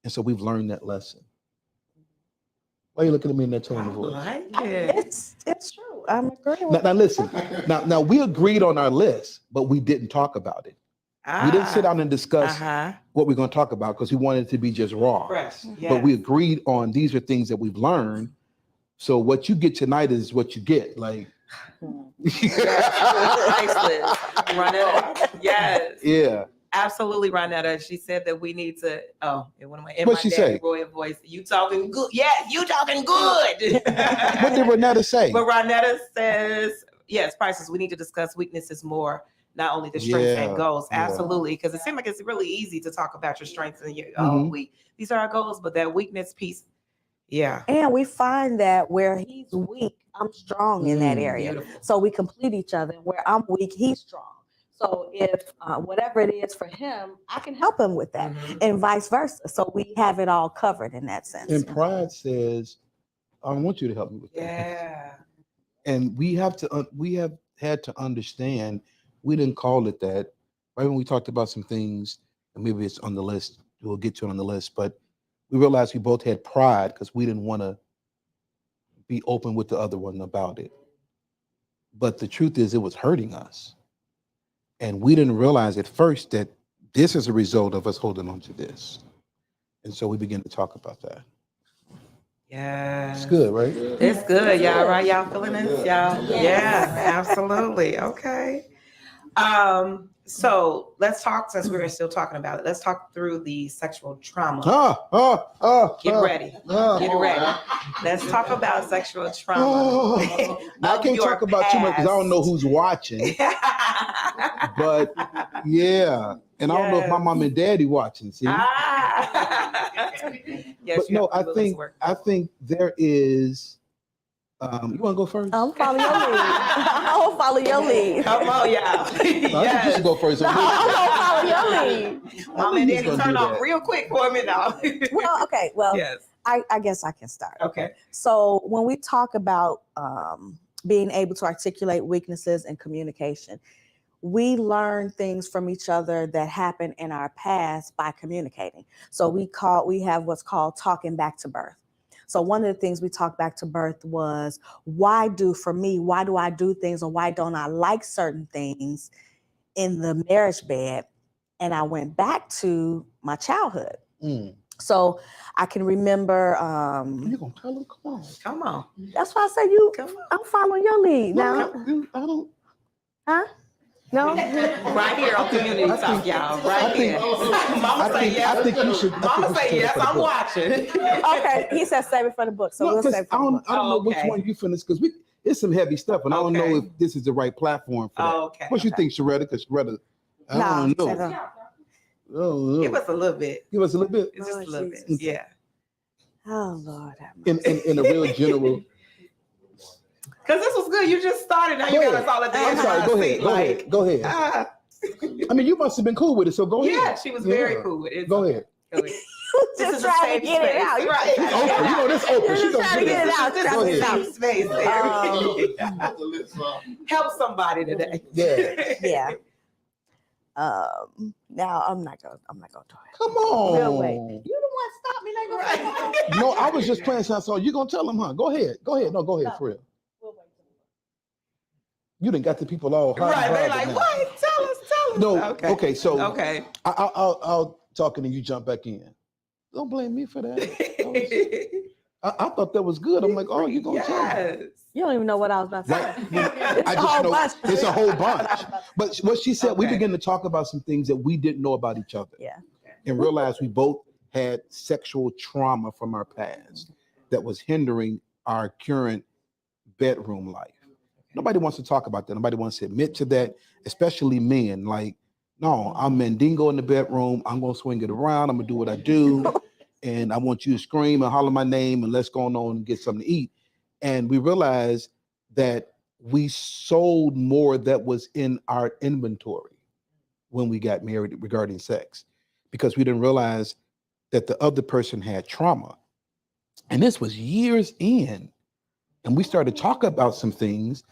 And so we've learned that lesson. Why are you looking at me in that tone of voice? Like it. It's true. I'm agreeing Now, with now listen. Now we agreed on our list, but we didn't talk about it. We didn't sit down and discuss what we're going to talk about because we wanted it to be just raw. Fresh. But we agreed on these are things that we've learned. So what you get tonight is what you get. Like, Priceless. Ronetta. Yes. yeah. Absolutely, Ronetta. She said that we need to. Oh, in one of my What'd she daddy say? Roy voice. You talking good? Yeah, you talking good. What did Renetta say? But Ronetta says, yes, Priceless. We need to discuss weaknesses more. Not only the strengths and goals, absolutely, because it seems like it's really easy to talk about your strengths and your these are our goals, but that weakness piece, yeah. And we find that where he's weak, I'm strong in that area. Beautiful. So we complete each other. Where I'm weak, he's strong. So if whatever it is for him, I can help him with that, and vice versa. So we have it all covered in that sense. And pride says, I want you to help me with that. Yeah. And we have had to understand, we didn't call it that. Right when we talked about some things, and maybe it's on the list, we'll get to it on the list, but we realized we both had pride because we didn't want to be open with the other one about it. But the truth is, it was hurting us. And we didn't realize at first that this is a result of us holding on to this. And so we began to talk about that. Yeah. It's good, right? It's good, y'all, right? Y'all feeling this, y'all? Yeah, absolutely. Okay. So let's talk, since we're still talking about it, let's talk through the sexual trauma. Get ready. Get ready. Let's talk about sexual trauma. I can't talk about too much because I don't know who's watching. But yeah. And I don't know if my mom and daddy watching. See? Yes, but no, I think there is. You want to go first? I'll follow your lead. I'll follow your lead. Come on, y'all. I think you should go first. I'm gonna follow your lead. Mom and daddy turn off real quick for me now. Well, okay. Well, yes. I guess I can start. Okay. So when we talk about being able to articulate weaknesses and communication, we learn things from each other that happened in our past by communicating. So we have what's called talking back to birth. So one of the things we talked back to birth was why do I do things, or why don't I like certain things in the marriage bed? And I went back to my childhood. So I can remember. You gonna tell them? Come on. Come on. That's why I say you. Come on. I'm following your lead now. I don't. Huh? No. Right here on Community Talk, y'all. Right here. Mama say yes. I think you should. Mama say yes. I'm watching. Okay. He said save it for the book, so we'll save it for the book. I don't know which one you finished because it's some heavy stuff, and I don't know if this is the right platform for that. Okay. What you think, Sharetta? Because Sharetta, I don't know. Oh, Give us a little bit. Give us a little bit. Just a little bit. Jesus. Yeah. Oh Lord. In a real general. Because this was good. You just started. Now you got us all at the I'm end. sorry. Go ahead. I mean, you must have been cool with it, so go ahead. Yeah, she was very cool with it. Go ahead. Just trying to get it out. Right. Okay, you know this open. You're She just gonna trying to get it out. This Go is a ahead. safe space there. Help somebody today. Yeah. Yeah. Now I'm not gonna do it. Come on. Real way. You the one stop me like Right. No, I was just playing some song. You gonna tell them, huh? Go ahead. No, go ahead for real. You done got the people all hot. Right. and They're bothered like, now. what? Tell us. No. Okay. So Okay. I'll talk and then you jump back in. Don't blame me for that. I thought that was good. I'm like, oh, you gonna tell me? You don't even know what I was about to say. Right. I a whole just know bunch. it's a whole bunch. But what she said, we Okay. began to talk about some things that we didn't know about each other. Yeah. And realized we both had sexual trauma from our past that was hindering our current bedroom life. Nobody wants to talk about that. Nobody wants to admit to that, especially men. Like, no, I'm Mandingo in the bedroom. I'm going to swing it around. I'm going to do what I do. And I want you to scream and holler my name and let's go on and get something to eat. And we realized that we sold more that was in our inventory when we got married regarding sex, because we didn't realize that the other person had trauma. And this was years in. And we started talking about some things.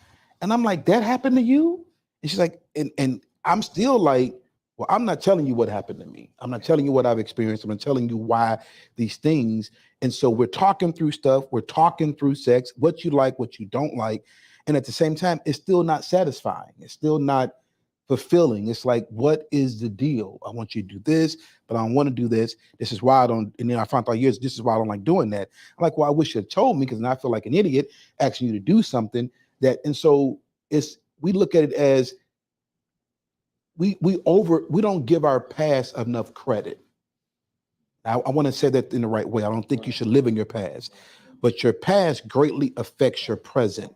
And I'm like, that happened to you? And she's like, and I'm still like, well, I'm not telling you what happened to me. I'm not telling you what I've experienced. I'm not telling you why these things. And so we're talking through stuff. We're talking through sex, what you like, what you don't like. And at the same time, it's still not satisfying. It's still not fulfilling. It's like, what is the deal? I want you to do this, but I don't want to do this. This is why I don't. And then I found out years, this is why I don't like doing that. I'm like, well, I wish you had told me, because now I feel like an idiot asking you to do something that. And so we look at it as we don't give our past enough credit. I want to say that in the right way. I don't think you should live in your past, but your past greatly affects your present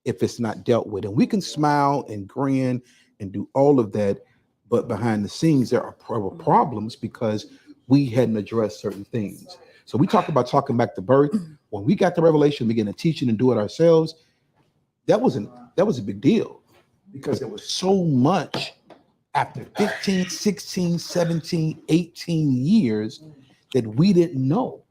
if it's not dealt with. And we can smile and grin and do all of that, but behind the scenes there are problems because we hadn't addressed certain things. So we talk about talking back to birth. When we got the revelation, began to teach it and do it ourselves, that was a big deal, because there was so much after 15, 16, 17, 18 years that we didn't know.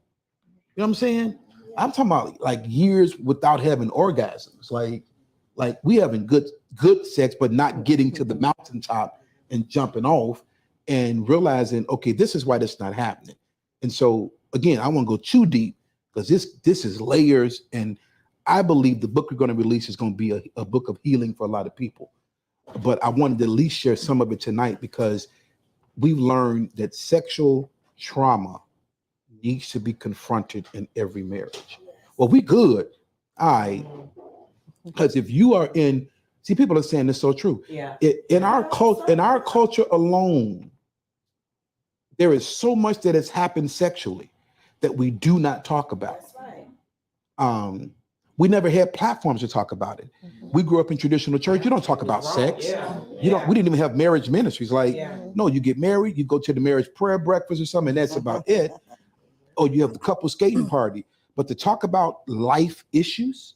You know what I'm saying? I'm talking about like years without having orgasms, like we having good sex, but not getting to the mountaintop and jumping off and realizing, okay, this is why this is not happening. And so again, I won't go too deep because this is layers, and I believe the book we're going to release is going to be a book of healing for a lot of people. But I wanted to at least share some of it tonight, because we've learned that sexual trauma needs to be confronted in every marriage. Well, we good. Because if you are people are saying this so true. Yeah. In our culture alone, there is so much that has happened sexually that we do not talk about. That's right. We never had platforms to talk about it. We grew up in traditional church. You don't talk about sex. Yeah. We didn't even have marriage ministries. Like, Yeah. no, you get married, you go to the marriage prayer breakfast or something, and that's about it. Or you have the couple skating party. But to talk about life issues,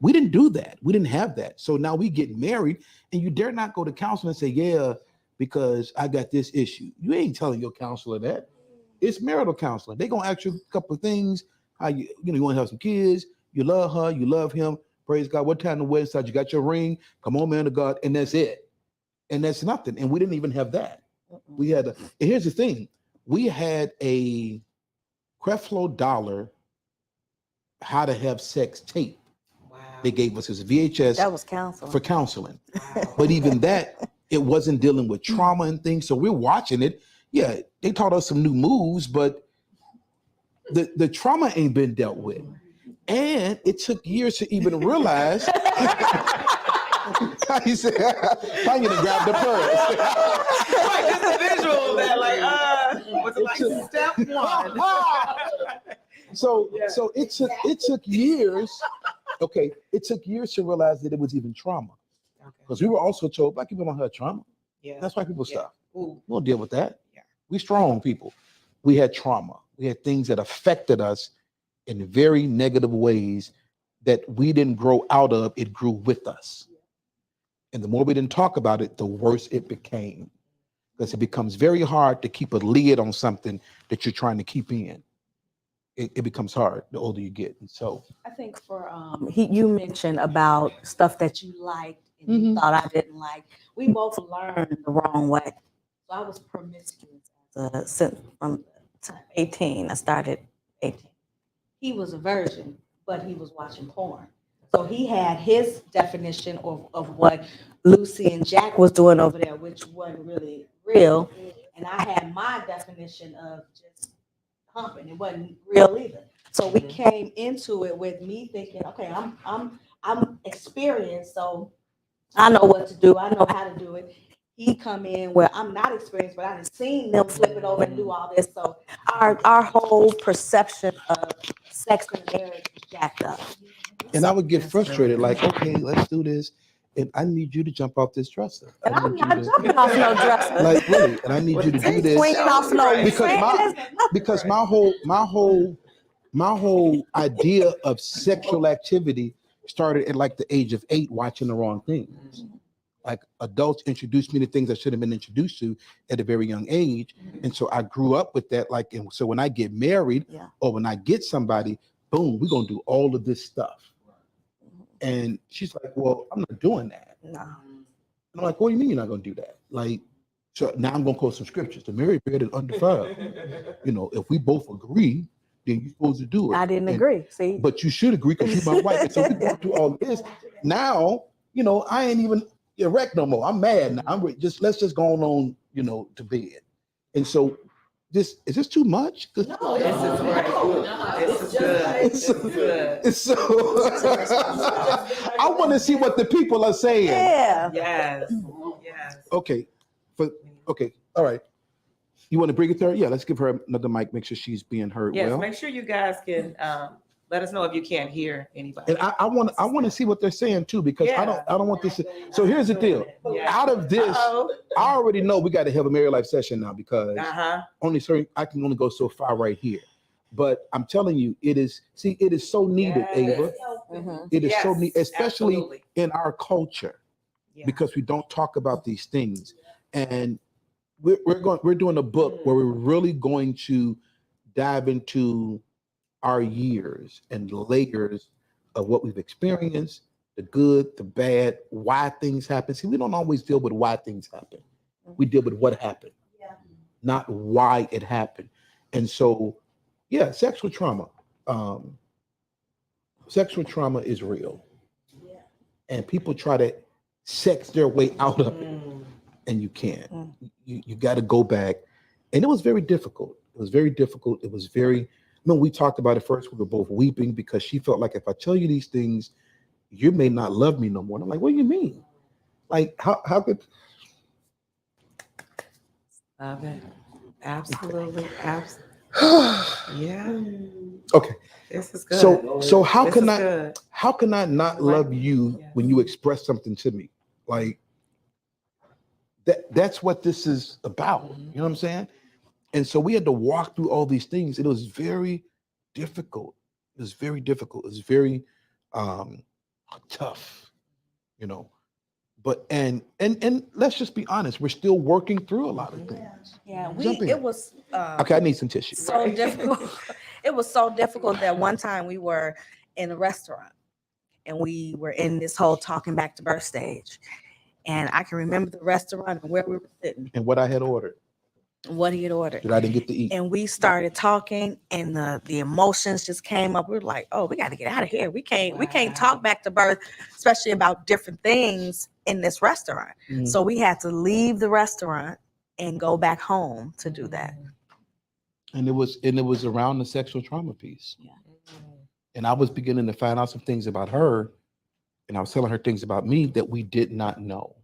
we didn't do that. We didn't have that. So now we get married, and you dare not go to counseling and say, yeah, because I got this issue. You ain't telling your counselor that. It's marital counseling. They're going to ask you a couple of things. How you want to have some kids. You love her, you love him. Praise God. What time the wedding starts? You got your ring. Come on, man of God. And that's it. And that's nothing. And we didn't even have that. We had and here's the thing. We had a Creflo Dollar how to have sex tape. Wow. They gave us this VHS That was counseling. for counseling. Wow. But even that, it wasn't dealing with trauma and things. So we're watching it. Yeah, they taught us some new moves, but the trauma ain't been dealt with. And it took years to even realize. He said, I'm gonna grab the purse. Right, just the visual of that, like, what's it like? Step one. So it took years. Okay, it took years to realize that it was even trauma. Because we were also told black people don't have trauma. Yeah. That's white people Yeah. stuff. Ooh. We don't deal with that. Yeah. We strong people. We had trauma. We had things that affected us in very negative ways that we didn't grow out of. It grew with us. And the more we didn't talk about it, the worse it became. Because it becomes very hard to keep a lid on something that you're trying to keep in. It becomes hard the older you get. And so I think for you mentioned about stuff that you liked and you thought I didn't like. We both learned the wrong way. So I was promiscuous since from time 18. I started 18. He was a virgin, but he was watching porn. So he had his definition of what Lucy and Jack was doing over there, which wasn't really real. And I had my definition of just humping. It wasn't real either. So we came into it with me thinking, okay, I'm experienced, so I know what to do. I know how to do it. He come in where I'm not experienced, but I've seen them flip it over and do all this. So our whole perception of sex and marriage is jacked up. and I would get frustrated, like, okay, let's do this. And I need you to jump off this dresser. And I'm need you not to- jumping off no dresser. Like really, and I need you to do this. Swinging off no Because my whole idea of sexual activity started at like the age of 8, watching the wrong things. Like adults introduced me to things I should have been introduced to at a very young age, and so I grew up with that. Like, and so when I get married or when I get somebody, boom, we're gonna do all of this stuff. And she's like, "Well, I'm not doing that." No. And I'm like, "What do you mean you're not gonna do that?" Like, so now I'm gonna quote some scriptures. The married bed is undefiled. You know, if we both agree, then you're supposed to do it. I didn't And- agree. See, But you should agree because you're my wife. And so we go through all this. Now, you know, I ain't even erect no more. I'm mad now. Let's just go on, you know, to bed. And so is this too much? This is great. This is good. This is good. It's so I want to see what the people are saying. yeah. Yes. Yes. Okay. Okay. All right. You want to bring it to her? Yeah, let's give her another mic, make sure she's being heard Yes. well. Make sure you guys can let us know if you can't hear anybody. And I want to see what they're saying too, because I don't want this. So here's the deal. Yeah. Out of this, I already know we got to have a married life session now because I can only go so far right here. But I'm telling you, it is so needed, Ava. It is so needed, especially in our culture, because we don't talk about these things. And we're doing a book where we're really going to dive into our years and the layers of what we've experienced, the good, the bad, why things happen. See, we don't always deal with why things happen. We deal with what happened, not why it happened. And so, yeah, sexual trauma. Sexual trauma is real. And people try to sex their way out of it. And you can't. You got to go back. And it was very difficult. It was very difficult. It was very, we talked about it first. We were both weeping because she felt like if I tell you these things, you may not love me no more. And I'm like, what do you mean? Like, how could? Love it. Absolutely. Absolutely. Yeah. Okay. This is good. So how This can is I good. how can I not love you when you express something to me? Like that's what this is about. You know what I'm saying? And so we had to walk through all these things. It was very difficult. It was very difficult. It was very tough, you know. But and let's just be honest, we're still working through a lot of things. Yeah, Jump in. it was Okay, I need some tissue. so difficult. It was so difficult that one time we were in a restaurant and we were in this whole talking back to birth stage. And I can remember the restaurant and where we were sitting. And what I had ordered. what he had ordered. that I didn't get to eat. And we started talking, and the emotions just came up. We were like, "Oh, we got to get out of here. We can't talk back to birth, especially about different things in this restaurant." Mhm. So we had to leave the restaurant and go back home to do that. And it was around the sexual trauma piece. Yeah. And I was beginning to find out some things about her, and I was telling her things about me that we did not know.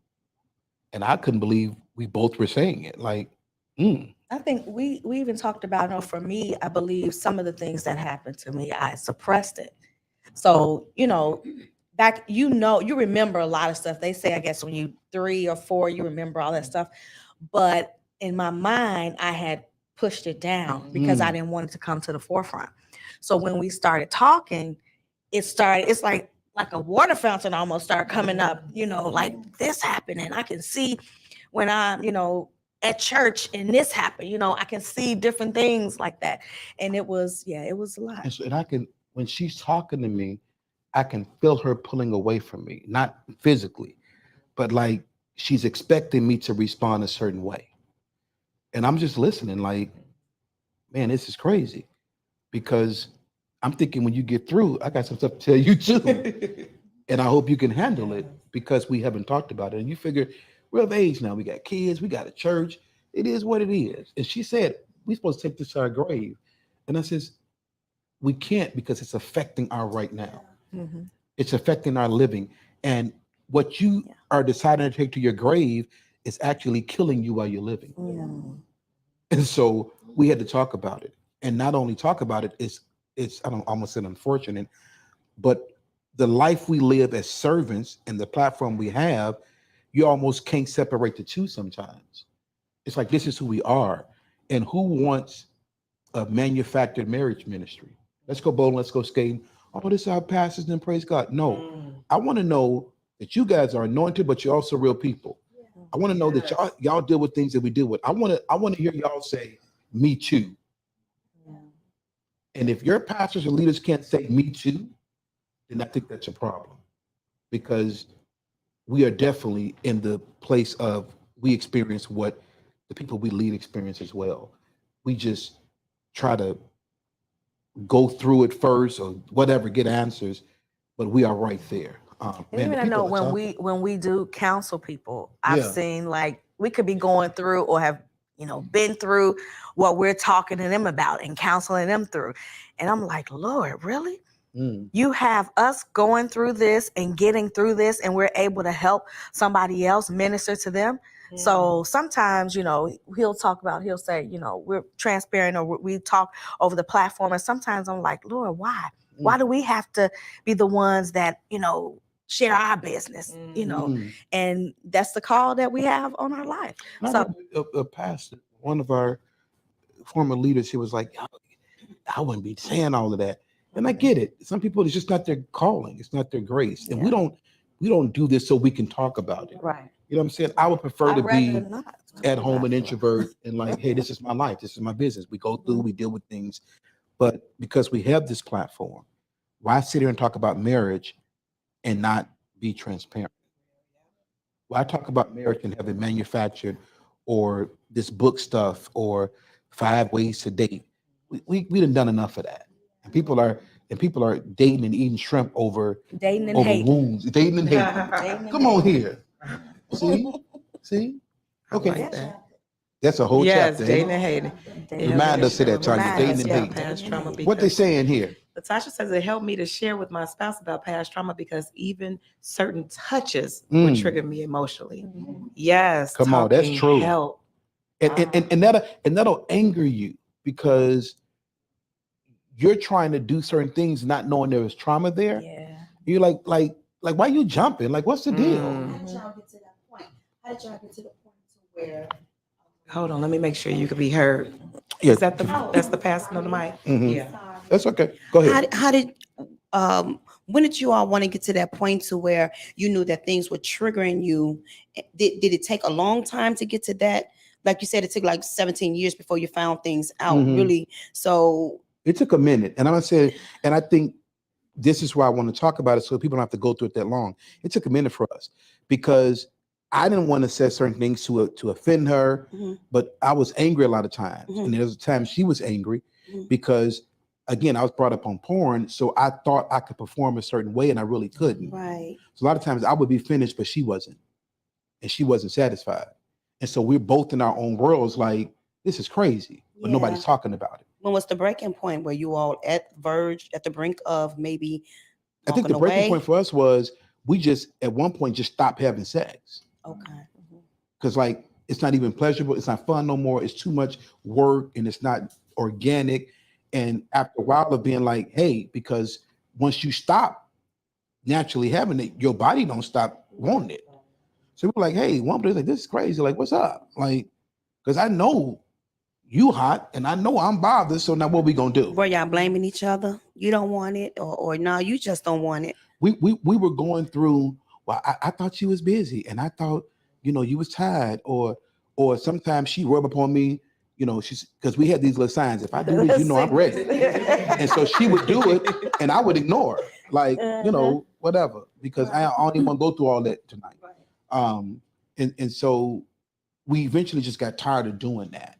And I couldn't believe we both were saying it. Like, I think we even talked about, for me, I believe some of the things that happened to me, I suppressed it. So, back, you remember a lot of stuff. They say, I guess, when you 3 or 4, you remember all that stuff. But in my mind, I had pushed it down because I didn't want it to come to the forefront. So when we started talking, it's like a water fountain almost started coming up, like this happened. And I can see when I'm, at church and this happened, I can see different things like that. And it was a lot. and I can, when she's talking to me, I can feel her pulling away from me, not physically, but like she's expecting me to respond a certain way. And I'm just listening like, man, this is crazy. Because I'm thinking when you get through, I got some stuff to tell you too. And I hope you can handle it because we haven't talked about it. And you figure we're of age now. We got kids, we got a church. It is what it is. And she said, we're supposed to take this to our grave. And I says, we can't because it's affecting our right now. Mm-hmm. It's affecting our living. And what you are deciding to take to your grave is actually killing you while you're living. And so we had to talk about it. And not only talk about it, it's I don't almost say unfortunate, but the life we live as servants and the platform we have, you almost can't separate the two sometimes. It's like, this is who we are. And who wants a manufactured marriage ministry? Let's go bowling, let's go skating. Oh, this is our pastors and praise God. No, I want to know that you guys are anointed, but you're also real people. I want to know that y'all deal with things that we deal with. I want to hear y'all say, me too. And if your pastors and leaders can't say me too, then I think that's a problem. Because we are definitely in the place of we experience what the people we lead experience as well. We just try to go through it first or whatever, get answers, but we are right there. Even I know when we do counsel people, I've seen like we could be going through or have been through what we're talking to them about and counseling them through, and I'm like, Lord, really? You have us going through this and getting through this, and we're able to help somebody else minister to them. So sometimes, he'll say, we're transparent or we talk over the platform. And sometimes I'm like, Lord, why? Why do we have to be the ones that, share our business, and that's the call that we have on our life. So a pastor, one of our former leaders, he was like, I wouldn't be saying all of that. And I get it. Some people, it's just not their calling. It's not their grace. And we don't do this so we can talk about it. Right. You know what I'm saying? I would prefer to be at home an introvert and like, hey, this is my life. This is my business. We go through, we deal with things. But because we have this platform, why sit here and talk about marriage and not be transparent? Why talk about marriage and have it manufactured or this book stuff or 5 ways to date? We done enough of that. And people are dating and eating shrimp over dating and over hating. wounds. Dating and hating. Come on here. See? Okay. That's a whole chapter. Dating and hating. Remind us of that, Tanya. Dating and hating. What they saying here? Latasha says it helped me to share with my spouse about past trauma because even certain touches would trigger me emotionally. Yes. Come on, that's true. Help. And that'll anger you because you're trying to do certain things not knowing there was trauma there. Yeah. You're like why you jumping? Like, what's the deal? How did y'all get to that point? How did y'all get to the point to where? Hold on, let me make sure you can be heard. Yeah. Is that that's the passing of the mic? Mhm. Yeah. That's okay. Go ahead. How did when did you all want to get to that point to where you knew that things were triggering you? Did it take a long time to get to that? Like you said, it took like 17 years before you found things out, really. So it took a minute. And I'm gonna say, and I think this is why I want to talk about it so people don't have to go through it that long. It took a minute for us because I didn't want to say certain things to offend her, Mhm. but I was angry a lot of times. Mhm. And there was a time she was angry Mhm. because, again, I was brought up on porn, so I thought I could perform a certain way, and I really couldn't. Right. So a lot of times I would be finished, but she wasn't, and she wasn't satisfied. And so we're both in our own worlds, like this is crazy, but nobody's Yeah. talking about it. When was the breaking point? Were you all at verge, at the brink of maybe I think walking the breaking away? point for us was we just at one point just stopped having sex Okay. because like it's not even pleasurable, it's not fun no more. It's too much work and it's not organic. And after a while of being like, hey, because once you stop naturally having it, your body don't stop wanting it. So we're like, hey, one day like this is crazy. Like, what's up? Like, because I know you hot and I know I'm bothered. So now what we gonna do? Were y'all blaming each other? You don't want it, or no, you just don't want it. We were going through, well, I thought she was busy and I thought, you was tired, or sometimes she rub upon me, she's because we had these little signs. If I do this, I'm ready. And so she would do it and I would ignore her, like, whatever, because I don't even want to go through all that tonight. And so we eventually just got tired of doing that.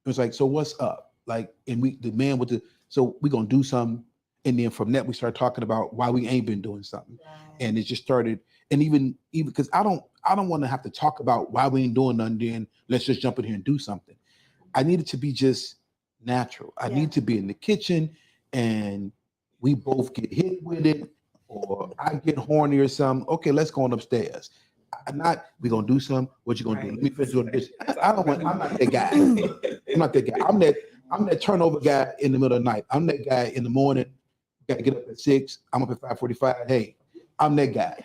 It was like, so what's up? Like, and the man with so we're gonna do something. And then from that, we started talking about why we ain't been doing something. And it just started, and even because I don't want to have to talk about why we ain't doing nothing, then let's just jump in here and do something. I need it to be just natural. I need to be in the kitchen and we both get hit with it, or I get horny or something. Okay, let's go on upstairs. We gonna do something. What you gonna do? Let me finish doing this. I'm not that guy. I'm not that guy. I'm that turnover guy in the middle of the night. I'm that guy in the morning. Got to get up at 6. I'm up at 5:45. Hey, I'm that guy.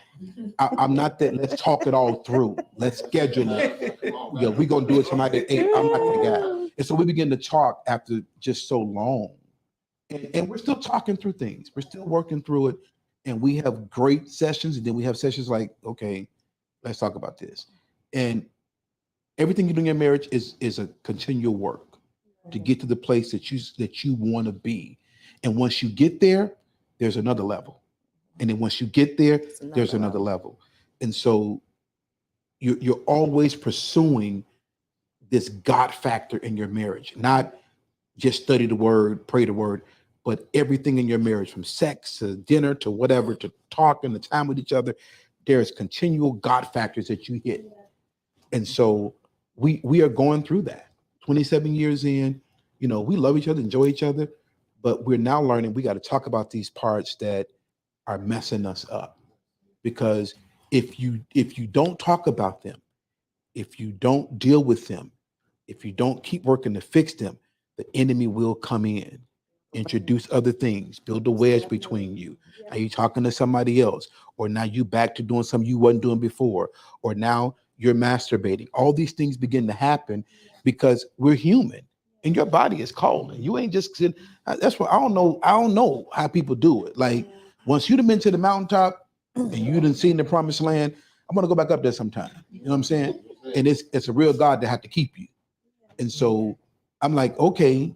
I'm not that. Let's talk it all through. Let's schedule it. Yeah, we're gonna do it tonight at 8. I'm not that guy. And so we begin to talk after just so long, and we're still talking through things. We're still working through it, and we have great sessions. And then we have sessions like, okay, let's talk about this. And everything you do in your marriage is a continual work to get to the place that you want to be. And once you get there, there's another level. And then once you get there, there's another level. And so you're always pursuing this God factor in your marriage, not just study the word, pray the word, but everything in your marriage, from sex to dinner to whatever, to talking, the time with each other, there's continual God factors that you hit. And so we are going through that. 27 years in, we love each other, enjoy each other, but we're now learning we got to talk about these parts that are messing us up. Because if you don't talk about them, if you don't deal with them, if you don't keep working to fix them, the enemy will come in, introduce other things, build a wedge between you. Are you talking to somebody else? Or now you back to doing something you wasn't doing before, or now you're masturbating. All these things begin to happen because we're human and your body is calling. You ain't just sitting. That's what I don't know how people do it. Like once you've been to the mountaintop and you done seen the promised land, I'm gonna go back up there sometime. You know what I'm saying? And it's a real God that have to keep you. And so I'm like, okay.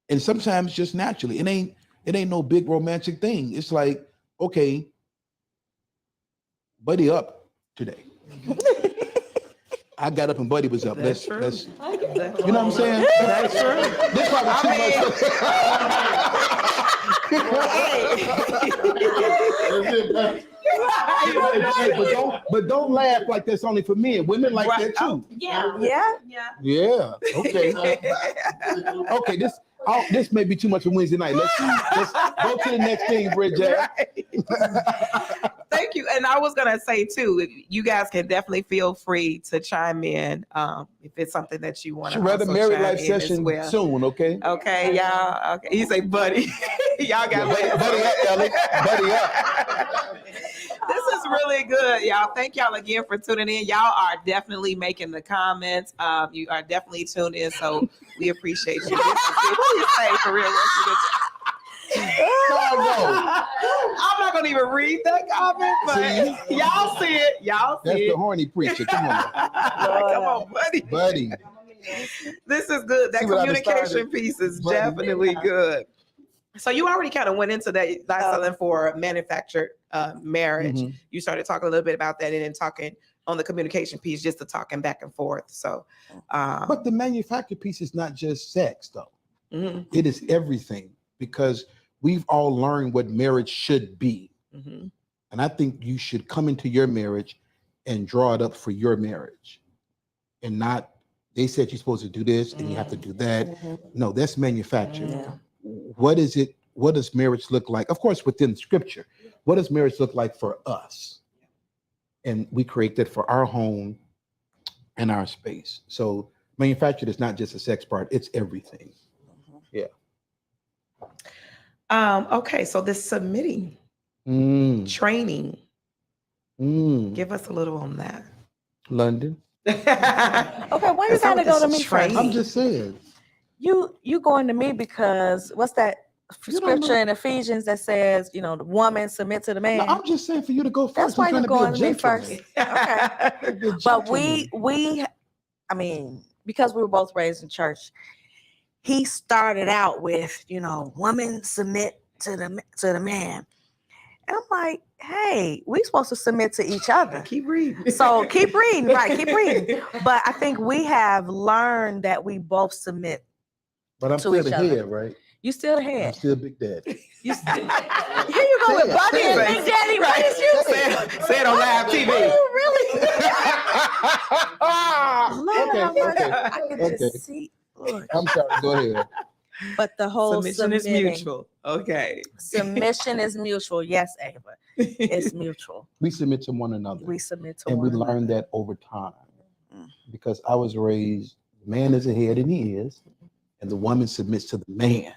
And sometimes just naturally, it ain't no big romantic thing. It's like, okay, buddy up today. I got up and buddy was up. Let's you know what I'm saying? That's true. This probably but don't laugh like that's only for men. Women like that too. Yeah. Okay. Okay. This may be too much for Wednesday night. Let's go to the next thing, Bridget. Thank you. And I was gonna say too, you guys can definitely feel free to chime in if it's something that you want to. She read a married life session soon. Okay. Okay, y'all. Okay, you say, buddy. Y'all got buddy up, Ellie. Buddy up. This is really good, y'all. Thank y'all again for tuning in. Y'all are definitely making the comments. You are definitely tuned in, so we appreciate you. What do you say for real? I'm not gonna even read that comment, but y'all see it. Y'all see That's it. the horny preacher. Come on. Come on, buddy. Buddy. This is good. That communication piece is definitely good. So you already kind of went into that selling for manufactured marriage. Mm-hmm. You started talking a little bit about that and then talking on the communication piece, just the talking back and forth. So, But the manufactured piece is not just sex, though. mhm, It is everything, because we've all learned what marriage should be. mhm. And I think you should come into your marriage and draw it up for your marriage, and not, they said you're supposed to do this and you have to do that. No, that's manufactured. Yeah. What is it? What does marriage look like? Of course, within scripture, what does marriage look like for us? And we create that for our home and our space. So manufactured is not just a sex part, it's everything. Okay, so this submitting Mm, training, mm. give us a little on that. London. Okay, why you That's how gotta go to this me training- first? I'm just saying. You going to me because what's that You don't scripture know. in Ephesians that says, you know, the woman submit to the man? No, I'm just saying for you to go first. That's why I'm you're trying to be a going to me gentleman. first. Okay. Be a But gentleman. I mean, because we were both raised in church, he started out with, you know, woman submit to the man. And I'm like, hey, we supposed to submit to each other. Keep reading. So keep reading, right? Keep reading. But I think we have learned that we both submit. But I'm to still each the other. head, right? You still the I'm head. still Big Daddy. You still, here you go with Say it, Buddy say and it. Big Daddy. What Right. is you? Say it on live TV. What you really? Lord, Okay, how much okay, I can okay. just see. Lord. I'm sorry. Go ahead. But the whole Submission is submitting- mutual. Okay. Submission is mutual. Yes, Ava. It's mutual. We submit to one another, We submit to and we one learn another. that over time. Mm. Because I was raised, man is a head, and he is, and the woman submits to the man,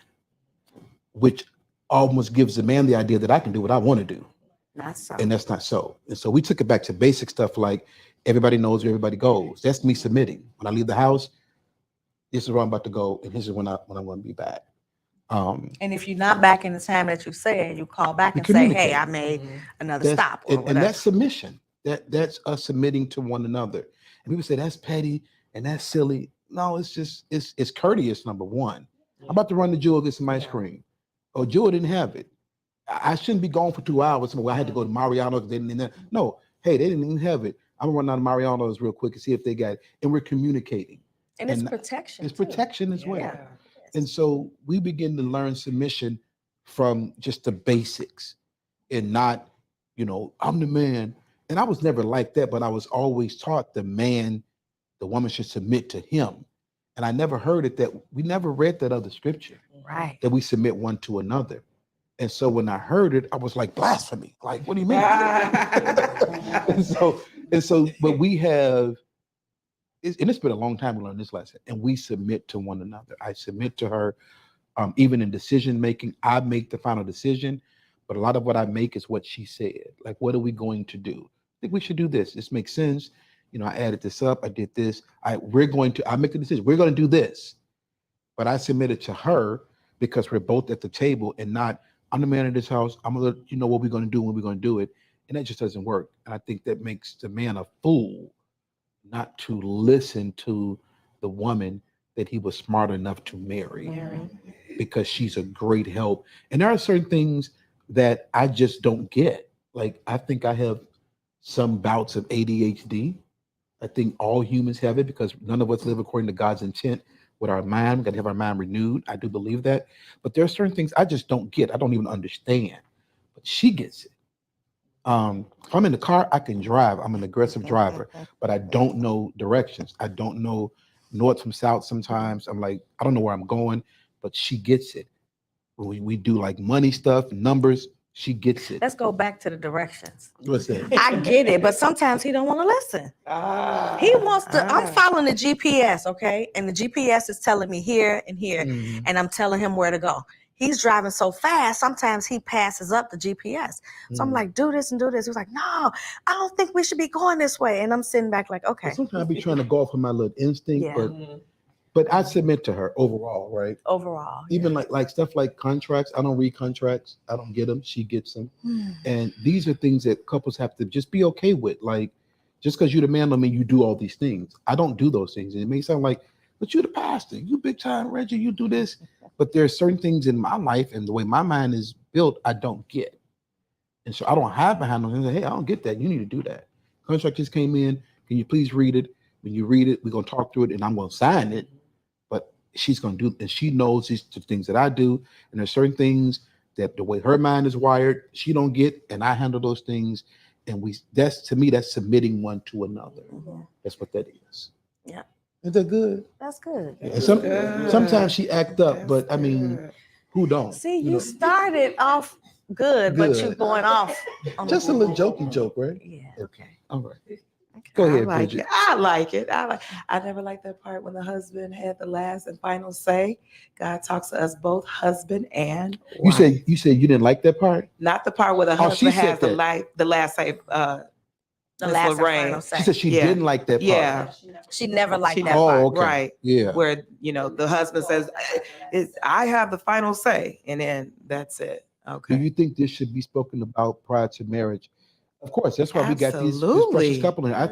which almost gives the man the idea that I can do what I want to do. Not so. And that's not so. And so we took it back to basic stuff like everybody knows where everybody goes. That's me submitting. When I leave the house, this is where I'm about to go, and this is when I want to be back. And if you're not back in the time that you said, you call back We and say, "Hey, communicate. I made another That's, stop," or and whatever. that's submission. That's us submitting to one another. And people say that's petty and that's silly. No, it's just it's courteous. Number one, I'm about to run to Jewel get some ice cream. Oh, Jewel didn't have it. I shouldn't be gone for 2 hours. Well, I had to go to Mariano's. They didn't. No, hey, they didn't even have it. I'm gonna run out of Mariano's real quick and see if they got it. And we're communicating. and it's and protection. It's too. protection as well. Yeah. And so we begin to learn submission from just the basics, and not, I'm the man. And I was never like that, but I was always taught the woman should submit to him. And I never heard it that we never read that other scripture Right. that we submit one to another. And so when I heard it, I was like, blasphemy. Like, what do you mean? and so, but we have, and it's been a long time to learn this lesson, and we submit to one another. I submit to her, even in decision making. I make the final decision, but a lot of what I make is what she said. Like, what are we going to do? I think we should do this. This makes sense. I added this up. I did this. I make the decision. We're going to do this, but I submitted to her because we're both at the table, and not, I'm the man of this house. I'm gonna let you know what we're going to do when we're going to do it, and that just doesn't work. And I think that makes the man a fool not to listen to the woman that he was smart enough to marry, because she's a great help. And there are certain things that I just don't get. Like, I think I have some bouts of ADHD. I think all humans have it, because none of us live according to God's intent with our mind. We got to have our mind renewed. I do believe that. But there are certain things I just don't get. I don't even understand. But she gets it. If I'm in the car, I can drive. I'm an aggressive driver, but I don't know directions. I don't know north from south sometimes. I'm like, I don't know where I'm going, but she gets it. When we do like money stuff, numbers, she gets it. Let's go back to the directions. What's that? I get it, but sometimes he don't want to listen. He wants to. I'm following the GPS, okay, and the GPS is telling me here and here, Mhm. and I'm telling him where to go. He's driving so fast, sometimes he passes up the GPS. So I'm Mhm. like, do this and do this. He's like, no, I don't think we should be going this way. And I'm sitting back like, okay, But sometimes I be trying to go off of my little instinct, Yeah. but I submit to her overall, right? overall. Even like stuff like contracts, I don't read contracts. I don't get them. She gets them. yeah. And these are things that couples have to just be okay with. Like, just because you're the man don't mean you do all these things. I don't do those things. And it may sound like, but you're the pastor, you big time Reggie, you do this. But there are certain things in my life and the way my mind is built, I don't get. And so I don't hide behind them and say, hey, I don't get that. You need to do that. contract just came in. Can you please read it? When you read it, we're gonna talk through it, and I'm gonna sign it. But she's gonna do, and she knows these the things that I do, and there's certain things that the way her mind is wired, she don't get, and I handle those things. And that's to me, that's submitting one to another. That's what that is. Yeah. Is that good? That's good. Yeah, and sometimes she act up, but I mean, who don't? See, you started off good, but you going off. Just a little jokey joke, right? Yeah. Okay. All right. Go ahead, Bridget. I like it. I never liked that part when the husband had the last and final say. God talks to us both, husband and wife. You said you didn't like that part? Not the part where the husband has the last say. The Miss last and Lorraine. final say. She said she didn't like that part. Yeah. She never liked She that never- part. okay. Right. Yeah. Where, the husband says, I have the final say. And then that's it. Do Okay. you think this should be spoken about prior to marriage? Of course, that's why we got this Absolutely. precious couple in. I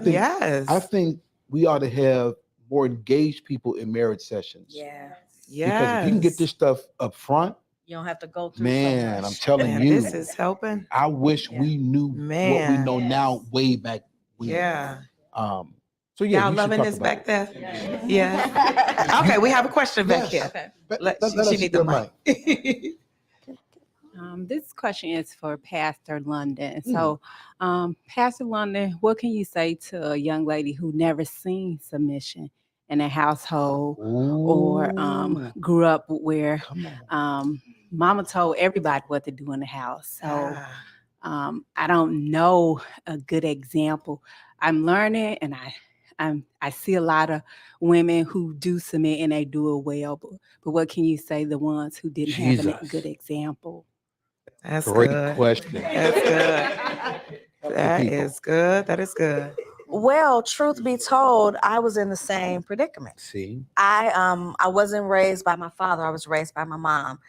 think we ought to have more engaged people in marriage sessions. Yeah. Because if you can get this stuff up front, You don't have to go through. man, so I'm much. telling Man, you, this is helping. I wish Yeah. we knew what we Man. know now way back when. Yeah. So yeah, Y'all you should loving talk this about back it. there? Yeah. Okay, we have a question back Yes. here. Let us She need the hear mic. This question is for Pastor London. So, Pastor London, what can you say to a young lady who never seen submission in a household or Ooh, grew up where come on. mama told everybody what to do in the house? So, Ah, I don't know a good example. I'm learning, and I see a lot of women who do submit and they do it well. But what can you say the ones who didn't have a Jesus. good example? that's Great good. question. That's good. That people. is good. That is good. Well, truth be told, I was in the same predicament. See, I wasn't raised by my father. I was raised by my mom,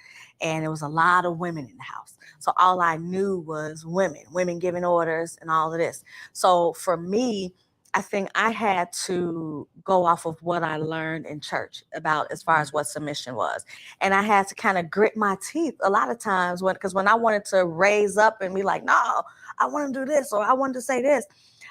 and it was a lot of women in the house. So all I knew was women giving orders and all of this. So for me, I think I had to go off of what I learned in church about as far as what submission was. And I had to kind of grit my teeth a lot of times because when I wanted to raise up and be like, no, I want to do this or I wanted to say this,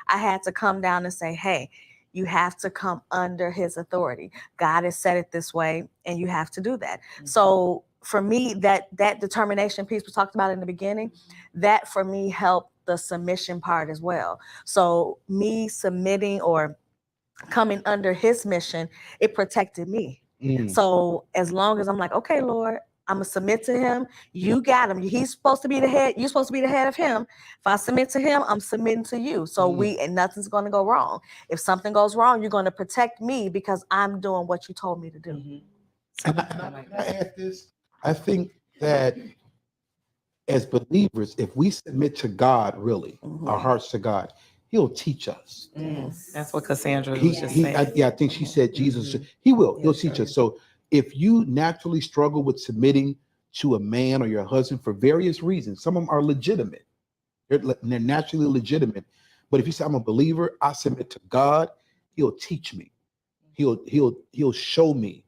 I had to come down and say, hey, you have to come under his authority. God has said it this way, and you have to do that. So for me, that determination piece we talked about in the beginning, that for me helped the submission part as well. So me submitting or coming under his mission, it protected me. So as long as I'm like, okay, Lord, I'm gonna submit to him. You got him. He's supposed to be the head. You're supposed to be the head of him. If I submit to him, I'm submitting to you. So and nothing's gonna go wrong. If something goes wrong, you're gonna protect me because I'm doing what you told me to do. and I add this. I think that as believers, if we submit to God, really, our hearts to God, He'll teach us. That's what Cassandra was He, just he, saying. I think she said Jesus. He will. He'll teach us. So if you naturally struggle with submitting to a man or your husband for various reasons, some of them are legitimate. They're naturally legitimate. But if you say I'm a believer, I submit to God, He'll teach me. He'll show me.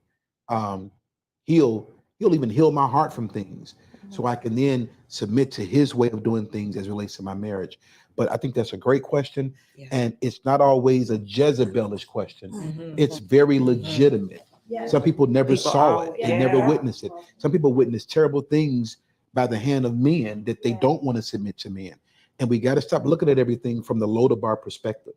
He'll even heal my heart from things, so I can then submit to His way of doing things as it relates to my marriage. But I think that's a great question, and it's not always a Jezebelish question. It's very legitimate. Some people never saw it, they never witnessed it. Some people witness terrible things by the hand of men that they don't want to submit to men. And we got to stop looking at everything from the Lodabar perspective.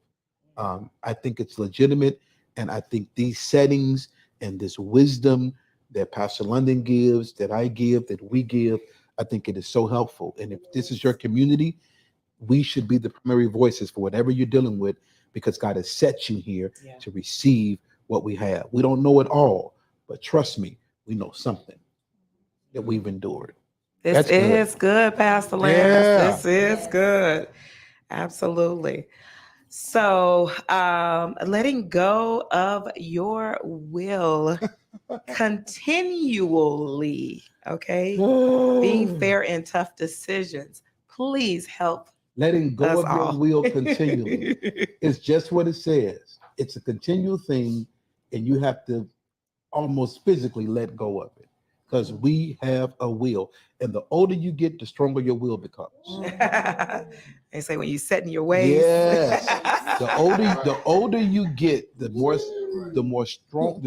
I think it's legitimate, and I think these settings and this wisdom that Pastor London gives, that I give, that we give, I think it is so helpful. And if this is your community, we should be the primary voices for whatever you're dealing with, because God has set you here to receive what we have. We don't know it all, but trust me, we know something that we've endured. This is good, Pastor Lance. Yeah. This is good. Absolutely. So, letting go of your will continually, okay? Being fair in tough decisions. Please help. Letting go us of your all. will continually. It's just what it says. It's a continual thing, and you have to almost physically let go of it. because we have a will. And the older you get, the stronger your will becomes. They say when you set in your ways. Yes. The older you get, the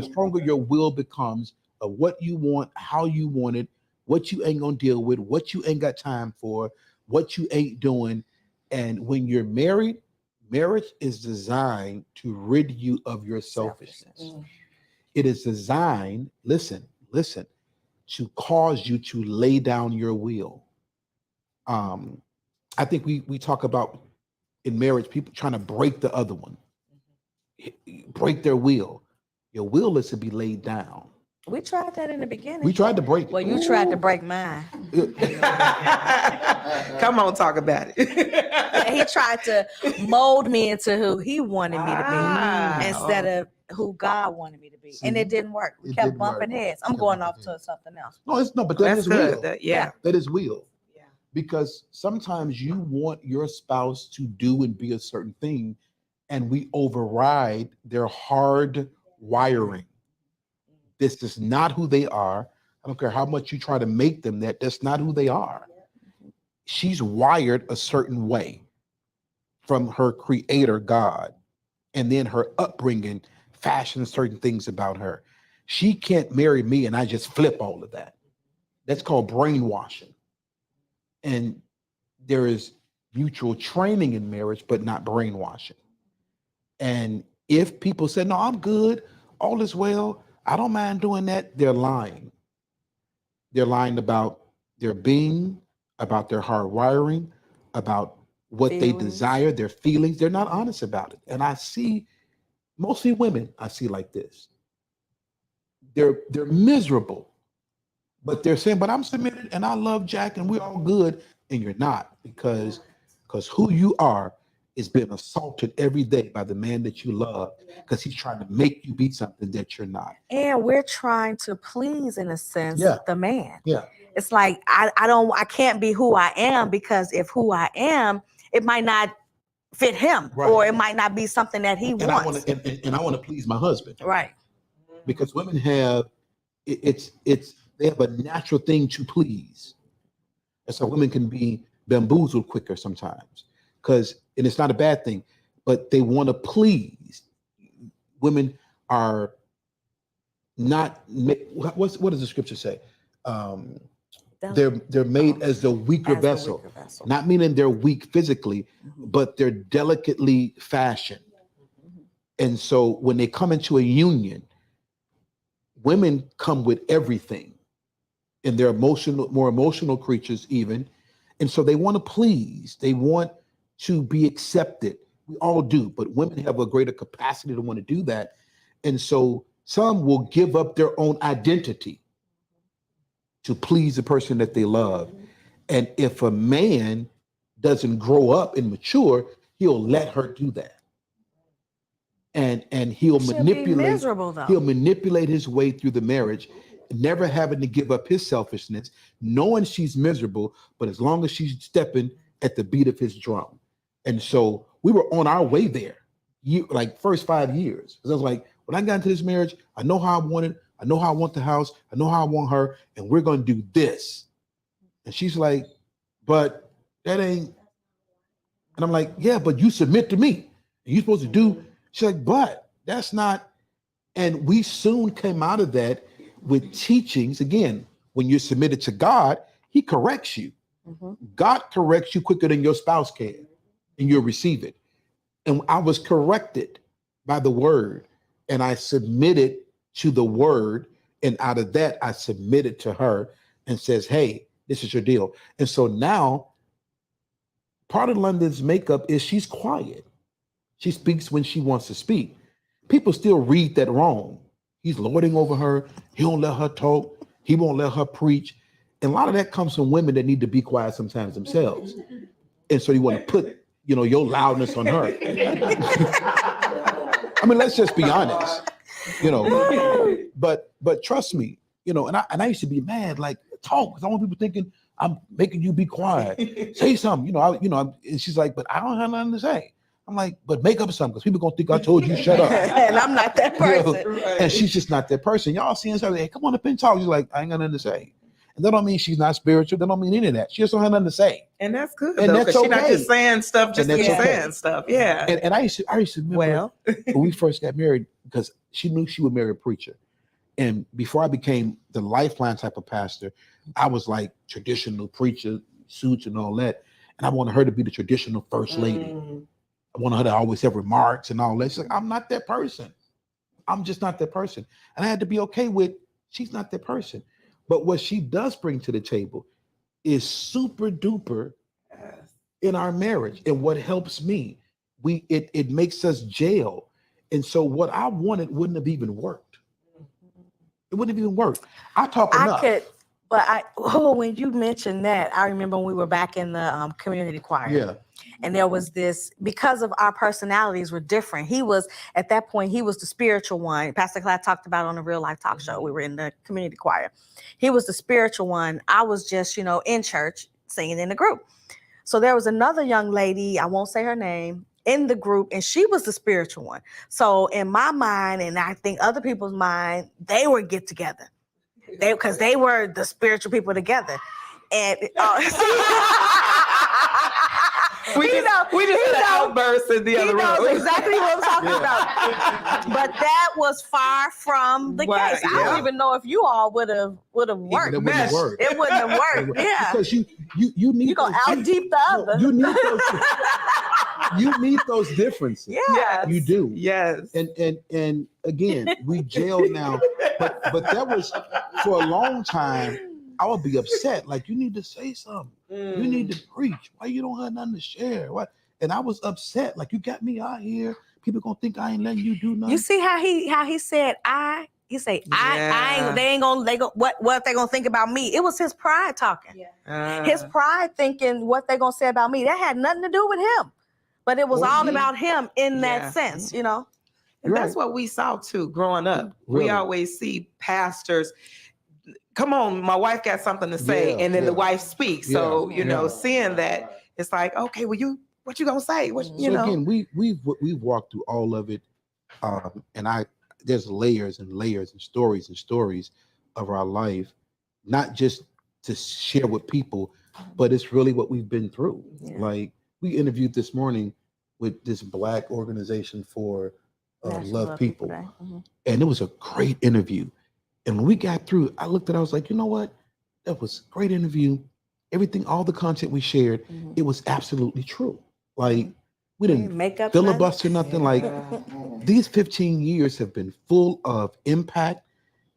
stronger your will becomes of what you want, how you want it, what you ain't gonna deal with, what you ain't got time for, what you ain't doing. And when you're married, marriage is designed to rid you of your selfishness. It is designed, listen, to cause you to lay down your will. I think we talk about in marriage, people trying to break the other one, break their will. Your will is to be laid down. We tried that in the beginning. We tried to break it. Well, you tried to break mine. Come on, talk about it. He tried to mold me into who he wanted me to be Ah. instead of who God wanted me to be. And it didn't work. We It kept didn't work. bumping heads. I'm Kept going bumping off to something else. No, but that That's is good. will. Yeah. That is will. Yeah. Because sometimes you want your spouse to do and be a certain thing, and we override their hard wiring. This is not who they are. I don't care how much you try to make them that. That's not who they are. She's wired a certain way from her creator, God, and then her upbringing fashions certain things about her. She can't marry me and I just flip all of that. That's called brainwashing. And there is mutual training in marriage, but not brainwashing. And if people say, no, I'm good, all is well, I don't mind doing that, they're lying. They're lying about their being, about their hard wiring, about what they Feelings. desire, their feelings. They're not honest about it. And I see mostly women, I see like this. They're miserable, but they're saying, but I'm submitted and I love Jack and we're all good. And you're not, because who you are is being assaulted every day by the man that you love, because he's trying to make you be something that you're not. And we're trying to please, in a sense, Yeah. the man. Yeah. It's like I can't be who I am, because if who I am, it might not fit him, Right. or it might not be something that he And I want wants. to and I want to please my husband, Right. because women have they have a natural thing to please. And so women can be bamboozled quicker sometimes, and it's not a bad thing, but they want to please. Women are not, what does the scripture say? They're made as the weaker vessel, not meaning they're weak physically, but they're delicately fashioned. And so when they come into a union, women come with everything, and they're more emotional creatures even. And so they want to please, they want to be accepted. We all do, but women have a greater capacity to want to do that. And so some will give up their own identity to please the person that they love. And if a man doesn't grow up and mature, he'll let her do that. And he'll manipulate his way through the marriage, never having to give up his selfishness, knowing she's miserable, but as long as she's stepping at the beat of his drum. And so we were on our way there, like first 5 years. I was like, when I got into this marriage, I know how I want it. I know how I want the house. I know how I want her, and we're going to do this. And she's like, but that ain't. And I'm like, yeah, but you submit to me. And you're supposed to do. She's like, but that's not. And we soon came out of that with teachings. Again, when you're submitted to God, he corrects you. God corrects you quicker than your spouse can, and you'll receive it. And I was corrected by the word, and I submitted to the word. And out of that, I submitted to her and says, hey, this is your deal. And so now part of London's makeup is she's quiet. She speaks when she wants to speak. People still read that wrong. He's lording over her. He won't let her talk. He won't let her preach. And a lot of that comes from women that need to be quiet sometimes themselves. And so you want to put, your loudness on her. I mean, let's just be honest, but trust me, and I used to be mad, like, talk, because I want people thinking I'm making you be quiet. Say something, and she's like, but I don't have nothing to say. I'm like, but make up something because people gonna think I told you shut up. And I'm not that You know, person. and she's just not that person. Y'all seeing her, hey, come on up and talk. She's like, I ain't got nothing to say. And that don't mean she's not spiritual. That don't mean any of that. She just don't have nothing to say. And that's good, And though, that's because she's not okay. just saying stuff just And to that's be okay. saying stuff. Yeah. And I used to remember Well, when we first got married, because she knew she would marry a preacher. And before I became the Lifeline type of pastor, I was like traditional preacher, suits and all that. And I wanted her to be the traditional first lady. I wanted her to always have remarks and all that. She's like, I'm not that person. I'm just not that person. And I had to be okay with, she's not that person. But what she does bring to the table is super duper in our marriage. And what helps me, it makes us jail. And so what I wanted wouldn't have even worked. It wouldn't have even worked. I talk enough. When you mentioned that, I remember when we were back in the community choir. Yeah. And there was this, because of our personalities were different. He was, at that point, he was the spiritual one. Pastor Cladd talked about on the Real Life Talk Show. We were in the community choir. He was the spiritual one. I was just, in church singing in the group. So there was another young lady, I won't say her name, in the group, and she was the spiritual one. So in my mind, and I think other people's mind, they would get together. Because they were the spiritual people together. And we just had an outburst in the other room. He knows exactly what I'm talking about. But that was far from the Wow, case. I don't even know if you all would have worked. It wouldn't have worked. It wouldn't have worked. Yeah. Because you need You're gonna out deep the other. You need those. You need those differences. Yeah. Yes. You do. Yes. And again, we jailed now, but that was for a long time. I would be upset. Like, you need to say something. You need to preach. Why you don't have nothing to share? What? And I was upset. Like, you got me out here. People gonna think I ain't letting you do nothing. You see how he said I. He say I ain't. They ain't gonna. They go. What they gonna think about me? It was his pride talking. His pride thinking what they gonna say about me. That had nothing to do with him. But it was all about him in that sense, And that's what we saw too growing up. Really? We always see pastors. Come on, my wife got something to say, and then the wife speaks. So seeing that, it's like, okay, well, what you gonna say? Again, we've walked through all of it, and there's layers and layers and stories of our life, not just to share with people, but it's really what we've been through. Yeah. Like, we interviewed this morning with this Black organization for Love People, and it was a great interview. And when we got through, I looked at it, I was like, you know what? That was a great interview. Everything, all the content we shared, it was absolutely true. Like, we didn't make up filibuster nothing. Like, these 15 years have been full of impact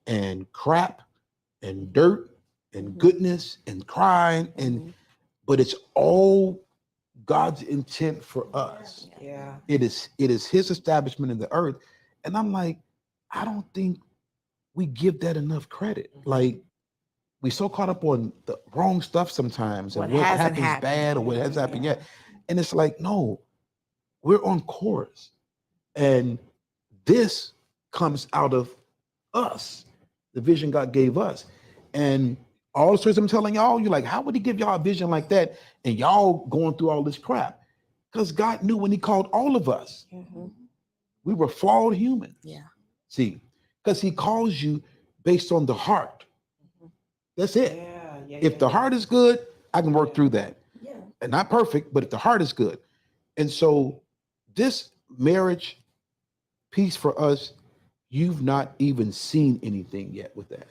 and crap and dirt and goodness and crying, but it's all God's intent for us. Yeah. It is his establishment in the earth. And I'm like, I don't think we give that enough credit. Like, we so caught up on the wrong stuff sometimes, and what happens bad or what hasn't happened yet. And it's like, no, we're on course. And this comes out of us, the vision God gave us. And all the stories I'm telling y'all, you're like, how would he give y'all a vision like that? And y'all going through all this crap? Because God knew when he called all of us. We were flawed humans. Yeah. See, because he calls you based on the heart. That's it. If the heart is good, I can work through that. And not perfect, but if the heart is good. And so this marriage piece for us, you've not even seen anything yet with that.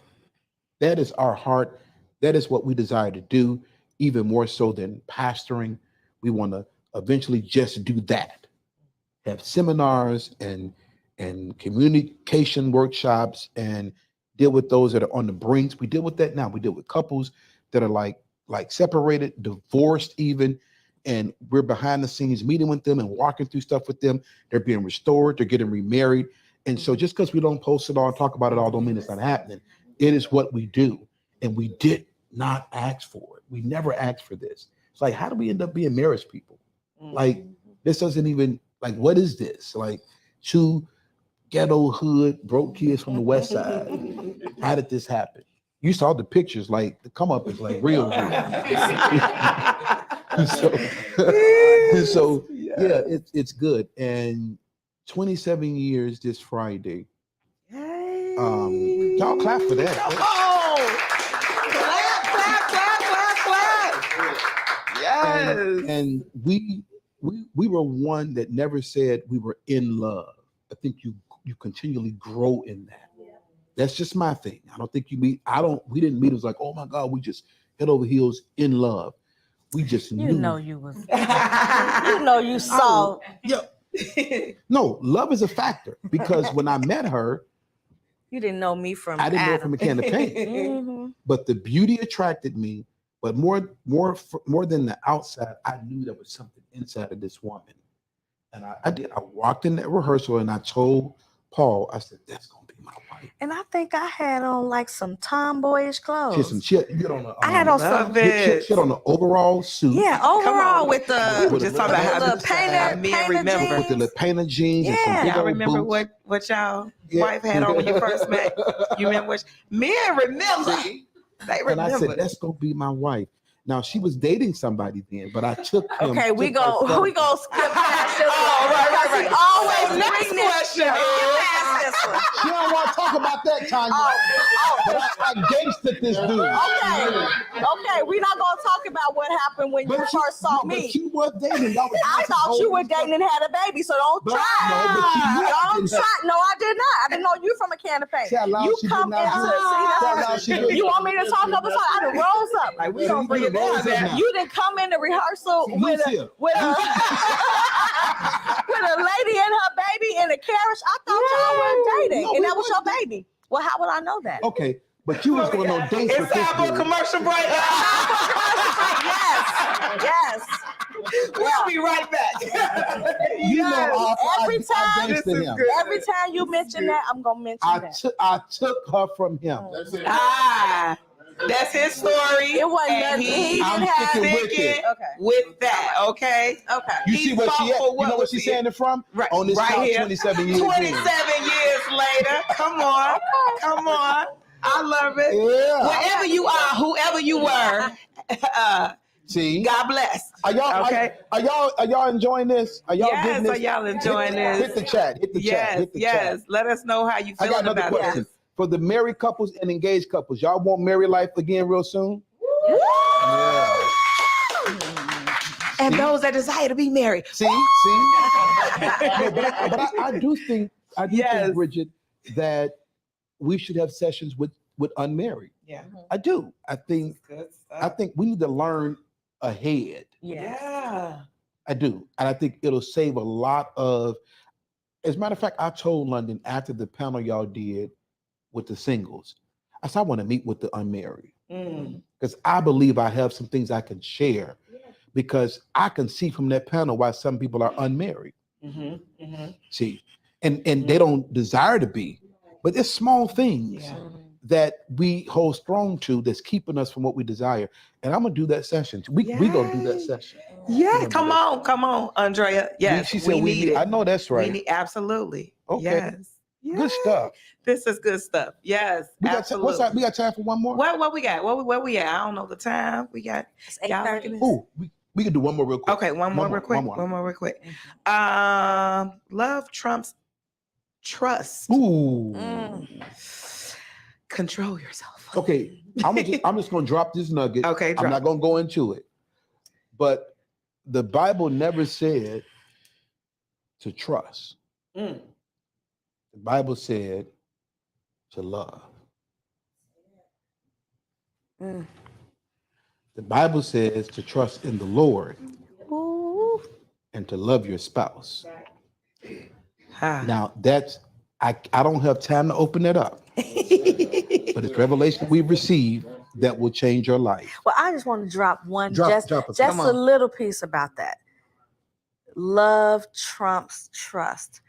That is our heart. That is what we desire to do, even more so than pastoring. We want to eventually just do that. Have seminars and communication workshops and deal with those that are on the brinks. We deal with that now. We deal with couples that are like separated, divorced even, and we're behind the scenes meeting with them and walking through stuff with them. They're being restored. They're getting remarried. And so just because we don't post it all, talk about it all, don't mean it's not happening. It is what we do. And we did not ask for it. We never asked for this. It's like, how do we end up being marriage people? Like, this doesn't even, like, what is this? Like, two ghetto hood broke kids from the West Side. How did this happen? You saw the pictures, like the come up is like real. So Yeah, it's good. And 27 years this Friday. Y'all clap for that. Come on. Clap. Yes. And we were one that never said we were in love. I think you continually grow in that. That's just my thing. I don't think we didn't meet. It was like, oh my God, we just head over heels in love. We just knew. You know you was. You know you saw. Yeah. No, love is a factor because when I met her, You didn't know me from I didn't know her Adam. from a can of paint. Mhm. But the beauty attracted me. But more than the outside, I knew there was something inside of this woman. And I did. I walked in that rehearsal and I told Paul, I said, that's gonna be my wife. And I think I had on like some tomboyish clothes. She had on I had on some. Love it. she had on an overall suit. Yeah, overall on. with the With Just the talking about how the painted men remember. with the little painted jeans and some Yeah. big Y'all old remember boots. what y'all Yeah. wife had on when you first met? You remember what men remember? See? They And I remember. said, that's gonna be my wife. Now she was dating somebody then, but I took him. Okay, we took her go from- skip past this one. Oh, right. Always So next bring this- question skip is- past this one. She don't want to talk about that, Tanya. But I gangstered this dude. Okay, we're not gonna talk about what happened when you first saw But me. she was dating. That was I thought you were dating and had a baby, so don't But- try. no, but she Don't was. try. No, I did not. I didn't know you from a can of paint. See how loud You she come getting into out here? See how loud she see getting? You want me to talk over? I done rose up. Like we gonna bring it Rose down up now. now. You didn't come in the rehearsal with a Lucia. with a with a lady and her baby in a carriage. I thought y'all were dating, No, and we that was your wasn't. baby. Well, how would I know that? Okay, but you was going on dates with It's this time for a dude. commercial break. Yes. We'll be right back. You know, Every time- gangster This is him. good. Every time you mention that, I'm gonna mention that. I took her from him. Ah, that's his story. It wasn't and nothing. He I'm didn't have sticking with it. it. Okay. with that, okay? Okay. You He see what she fought at? for You what know was what she's he- saying it from? Right, On this right couch here. 27 years 27 years later. Come on. Come on. I love it. Yeah. Wherever you are, whoever you were, See? God bless. Are y'all Okay. are y'all enjoying this? Are y'all Yes, getting this? are y'all enjoying Hit this? the chat. Hit the chat. Yes, Hit the yes. chat. Let us know how you I got feeling another about question. this. For the married couples and engaged couples, y'all want married life again real soon? Yeah. And See? those that desire to be married. See? No, but I do think Yes. Bridget, that we should have sessions with unmarried. Yeah. I do. I think Good I stuff. think we need to learn ahead. Yeah. I do. And I think it'll save a lot of, as a matter of fact, I told London after the panel y'all did with the singles, I said, I want to meet with the unmarried Mm. because I believe I have some things I can share because I can see from that panel why some people are unmarried. Mm-hmm. Mm-hmm. See, and they don't desire to be, but it's small things Yeah. that we hold strong to that's keeping us from what we desire. And I'm gonna do that session. We gonna do that Yay. session. Yeah, come on, Andrea. Yes, she said we need it. I know that's We right. need absolutely. Okay. Yes. Good Yes. stuff. This is good stuff. Yes, We got absolutely. what's that? We got time for one more. What we got? Where we at? I don't know the time. We got It's y'all 8:30. looking at this? Oh, we can do one more real quick. Okay, one more real quick. One more real quick. Love trumps trust. Ooh. Control yourself. Okay, I'm just gonna drop this nugget. Okay, I'm drop. not gonna go into it, but the Bible never said to trust. Mm. The Bible said to love. Mm. The Bible says to trust in the Lord Ooh. and to love your spouse. Ah. Now that's I don't have time to open that up, but it's revelation we've received that will change your life. Well, I just want to drop one, Drop just it. just Come a on. little piece about that. Love trumps trust.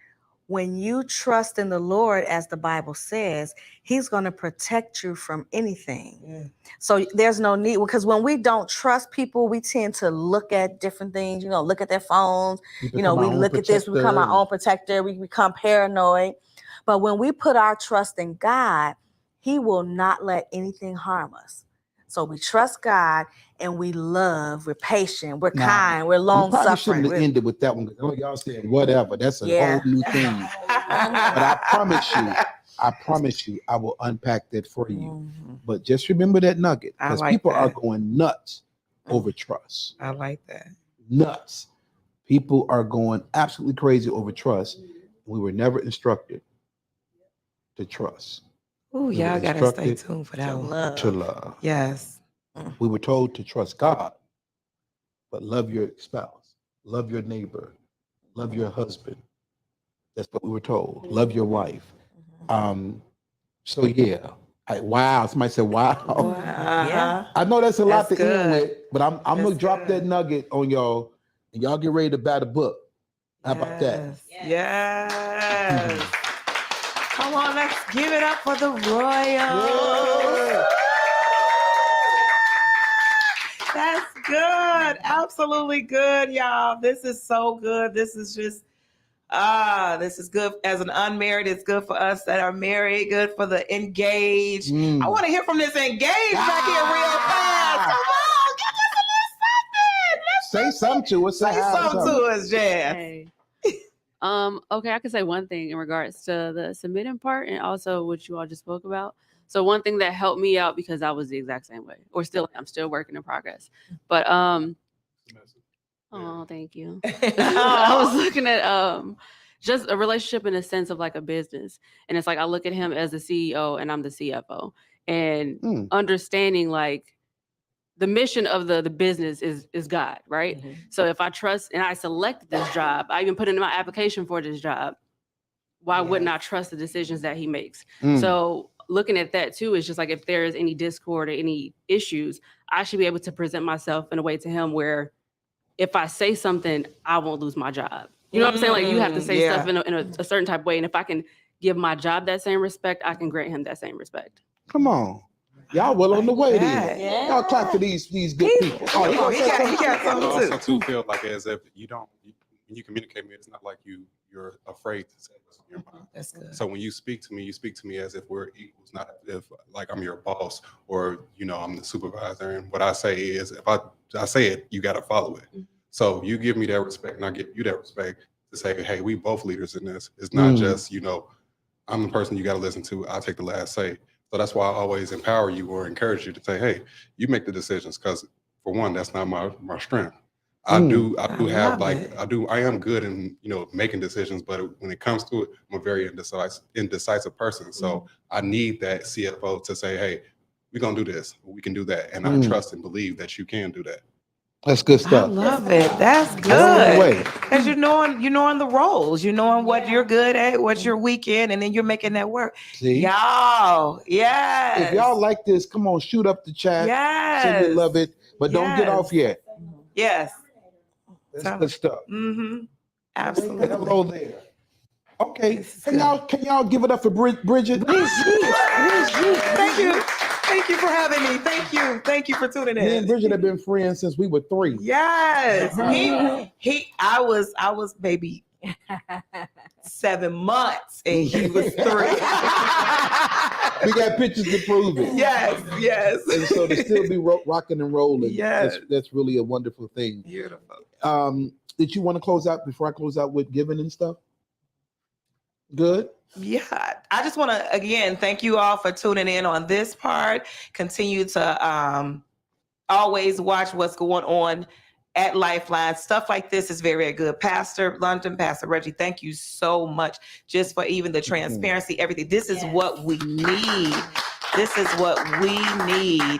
When you trust in the Lord, as the Bible says, He's going to protect you from anything. Mm. So there's no need, because when we don't trust people, we tend to look at different things, look at their phones. We look at this, we become our own protector, we become paranoid. But when we put our trust in God, He will not let anything harm us. So we trust God and we love, we're patient, we're Nah, kind, we're You long probably suffering. shouldn't have ended with that one. 'Cause, oh, y'all said whatever. That's a Yeah. whole new thing. But I promise you, I will unpack that for you. Mhm. But just remember that nugget, I because like people are that. going nuts over trust. I like that. Nuts. People are going absolutely crazy over trust. We were never instructed to trust. Ooh, We were y'all gotta stay instructed tuned for To that one. love. to love. Yes. We were told to trust God, but love your spouse, love your neighbor, love your husband. That's what we were told. Love your wife. So yeah. Wow. Somebody said, wow. Uh-huh. I know that's a lot That's to end good. with, but I'm gonna That's drop that good. nugget on y'all, and y'all get ready to buy the book. How about that? Yes. Come on, let's give it up for the Royals. Yeah. That's good. Absolutely good, y'all. This is so good. This is just this is good as an unmarried. It's good for us that are married. Good for the engaged. Mm. I want to hear from this engaged back here real fast. Come on, give us a little something. Say something to us. Say something to us, Jazz. Hey. Okay, I can say one thing in regards to the submitting part and also what you all just spoke about. So one thing that helped me out, because I was the exact same way, or I'm still working in progress. But oh, thank you. I was looking at just a relationship in a sense of like a business. And it's like I look at him as the CEO and I'm the CFO. And understanding like the mission of the business is God, right? So if I trust and I selected this job, I even put in my application for this job, why wouldn't I trust the decisions that he makes? So looking at that too, is just like if there is any discord or any issues, I should be able to present myself in a way to him where if I say something, I won't lose my job. You know what I'm saying? Like you have to say Yeah. stuff in a certain type of way. And if I can give my job that same respect, I can grant him that same respect. Come on. Y'all well on the way then. Yeah. Y'all clap for these good people. Oh, Oh, he got I something also too. too feel like as if when you communicate with me, it's not like you're afraid to say what's in your mind. That's good. So when you speak to me as if we're equals, not if like I'm your boss or I'm the supervisor. And what I say is, if I say it, you got to follow it. So you give me that respect, and I give you that respect to say, hey, we both leaders in this. It's not just I'm the person you got to listen to. I'll take the last say. So that's why I always empower you or encourage you to say, hey, you make the decisions, because for one, that's not my strength. I am good in making decisions, but when it comes to it, I'm a very indecisive person. So I need that CFO to say, hey, we're gonna do this, we can do that, and I trust and believe that you can do that. That's good I stuff. love it. That's Well on the way. good. Because you're knowing the roles. You're knowing what you're good at, what you're weak in, and then you're making that work. See? Y'all, yes. If y'all like this, come on, shoot up the chat. yes. Say you love it, but don't get off yet. Yes. That's good stuff. Mm-hmm. Absolutely. Hello there. Okay, This is can y'all give it up for Bridget? Thank you. Thank you for having me. Thank you. Thank you for tuning Me and in. Bridget have been friends since we were 3. Yes. I was maybe 7 months and he was 3. We got pictures to prove it. Yes. And so to still be rocking and rolling, Yes. that's really a wonderful thing. Beautiful. Did you want to close out before I close out with giving and stuff? Good. Yeah, I just want to again thank you all for tuning in on this part. Continue to always watch what's going on at Lifeline. Stuff like this is very good. Pastor London, Pastor Reggie, thank you so much just for even the transparency, everything. This is what we need. This is what we need.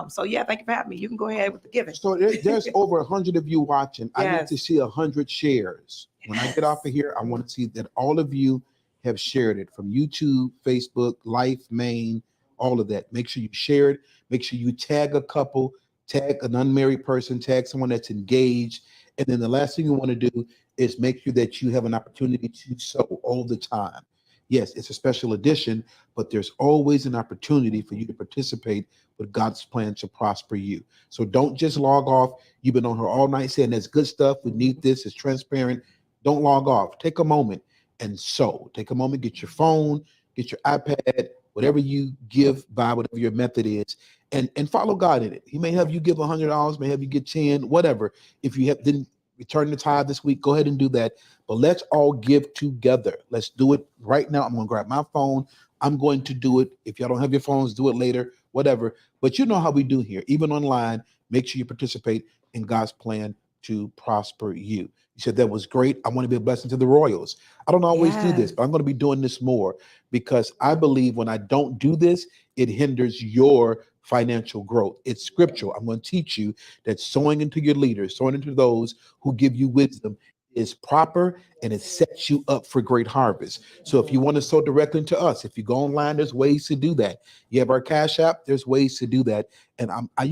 So yeah, thank you for having me. You can go ahead with the giving. So there's over 100 of you watching. I need Yes. to see 100 shares. When I get off of here, I want to see that all of you have shared it from YouTube, Facebook, Life, Maine, all of that. Make sure you share it. Make sure you tag a couple, tag an unmarried person, tag someone that's engaged. And then the last thing you want to do is make sure that you have an opportunity to sow all the time. Yes, it's a special edition, but there's always an opportunity for you to participate with God's plan to prosper you. So don't just log off. You've been on here all night saying that's good stuff. We need this. It's transparent. Don't log off. Take a moment and sow. Take a moment, get your phone, get your iPad, whatever you give by, whatever your method is, and follow God in it. He may have you give $100, may have you get 10, whatever. If you didn't return the tithe this week, go ahead and do that. But let's all give together. Let's do it right now. I'm going to grab my phone. I'm going to do it. If y'all don't have your phones, do it later, whatever. But you know how we do here. Even online, make sure you participate in God's plan to prosper you. You said that was great. I want to be a blessing to the Royals. I don't always do this, but I'm going to be doing this more because I believe when I don't do this, it hinders your financial growth. It's scriptural. I'm going to teach you that sowing into your leaders, sowing into those who give you wisdom is proper and it sets you up for great harvest. So if you want to sow directly into us, if you go online, there's ways to do that. You have our Cash App, there's ways to do that. And I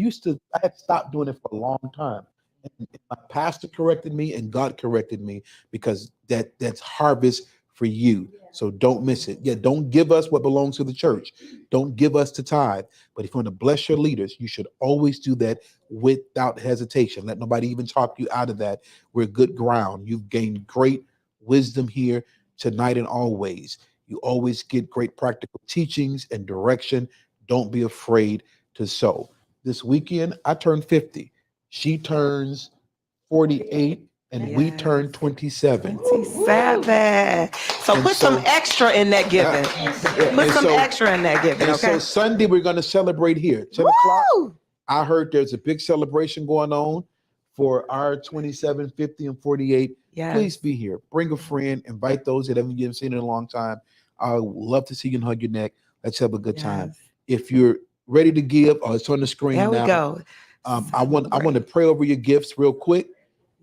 had stopped doing it for a long time. And my pastor corrected me and God corrected me because that's harvest for you. So don't miss it. Yeah, don't give us what belongs to the church. Don't give us the tithe. But if you want to bless your leaders, you should always do that without hesitation. Let nobody even talk you out of that. We're good ground. You've gained great wisdom here tonight and always. You always get great practical teachings and direction. Don't be afraid to sow. This weekend, I turned 50. She turns 48. And we turn 27. 27. So And put some so- extra in that giving. Put And some so- extra in that giving, And okay? so Sunday, we're going to celebrate here. 10 o'clock. I heard there's a big celebration going on for our 27, 50, and 48. Yes. Please be here. Bring a friend. Invite those that haven't seen in a long time. I would love to see you and hug your neck. Let's have a good time. If you're ready to give, it's on the screen There we now. go. I want to pray over your gifts real quick.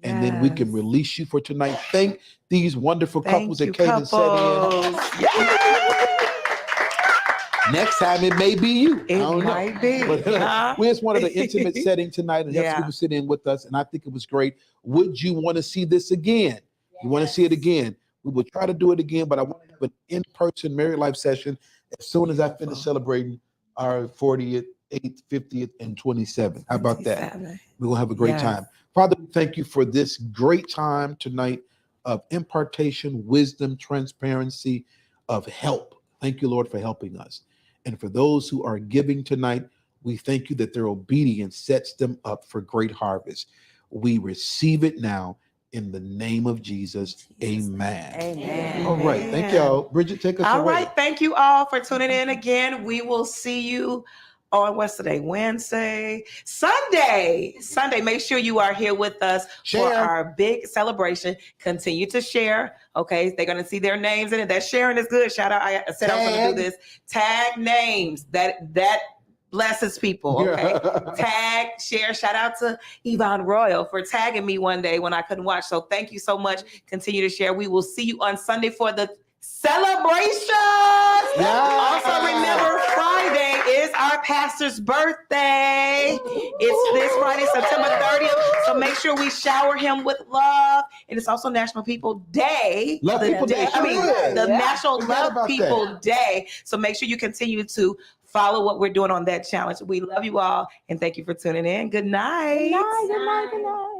And then we can Yes. release you for tonight. Thank these wonderful couples Thank that you, came and sat in. couples. Yes. Next time it may be you. It I don't know. might be. But Huh? we just wanted an intimate setting tonight and have some people sit in with us. And I think it was great. Would you want to see this again? You want to see it again? We will try to do it again, but I want to have an in-person married life session as soon as I finish celebrating our 40th, 8th, 50th, and 27th. How about that? 27. We're going to have a great Yes. time. Father, we thank you for this great time tonight of impartation, wisdom, transparency, of help. Thank you, Lord, for helping us. And for those who are giving tonight, we thank you that their obedience sets them up for great harvest. We receive it now in the name of Jesus. Amen. Amen. All right. Thank y'all. Bridget, take us All away. right. Thank you all for tuning in again. We will see you on what's today? Wednesday, Sunday. Make sure you are here with us for Share. our big celebration. Continue to share. Okay. They're going to see their names in it. That sharing is good. Shout out. I said I was going to do this. Tag names. That blesses people. Okay. Tag, share. Shout out to Yvonne Royal for tagging me one day when I couldn't watch. So thank you so much. Continue to share. We will see you on Sunday for the celebration. Yes. Also, remember, Friday is our pastor's birthday. It's this Friday, September 30th. So make sure we shower him with love. And it's also National People Day. Love People Day. The National Forgot Love about People that. Day. So make sure you continue to follow what we're doing on that challenge. We love you all and thank you for tuning in. Good night. Good night. Good night. Good night.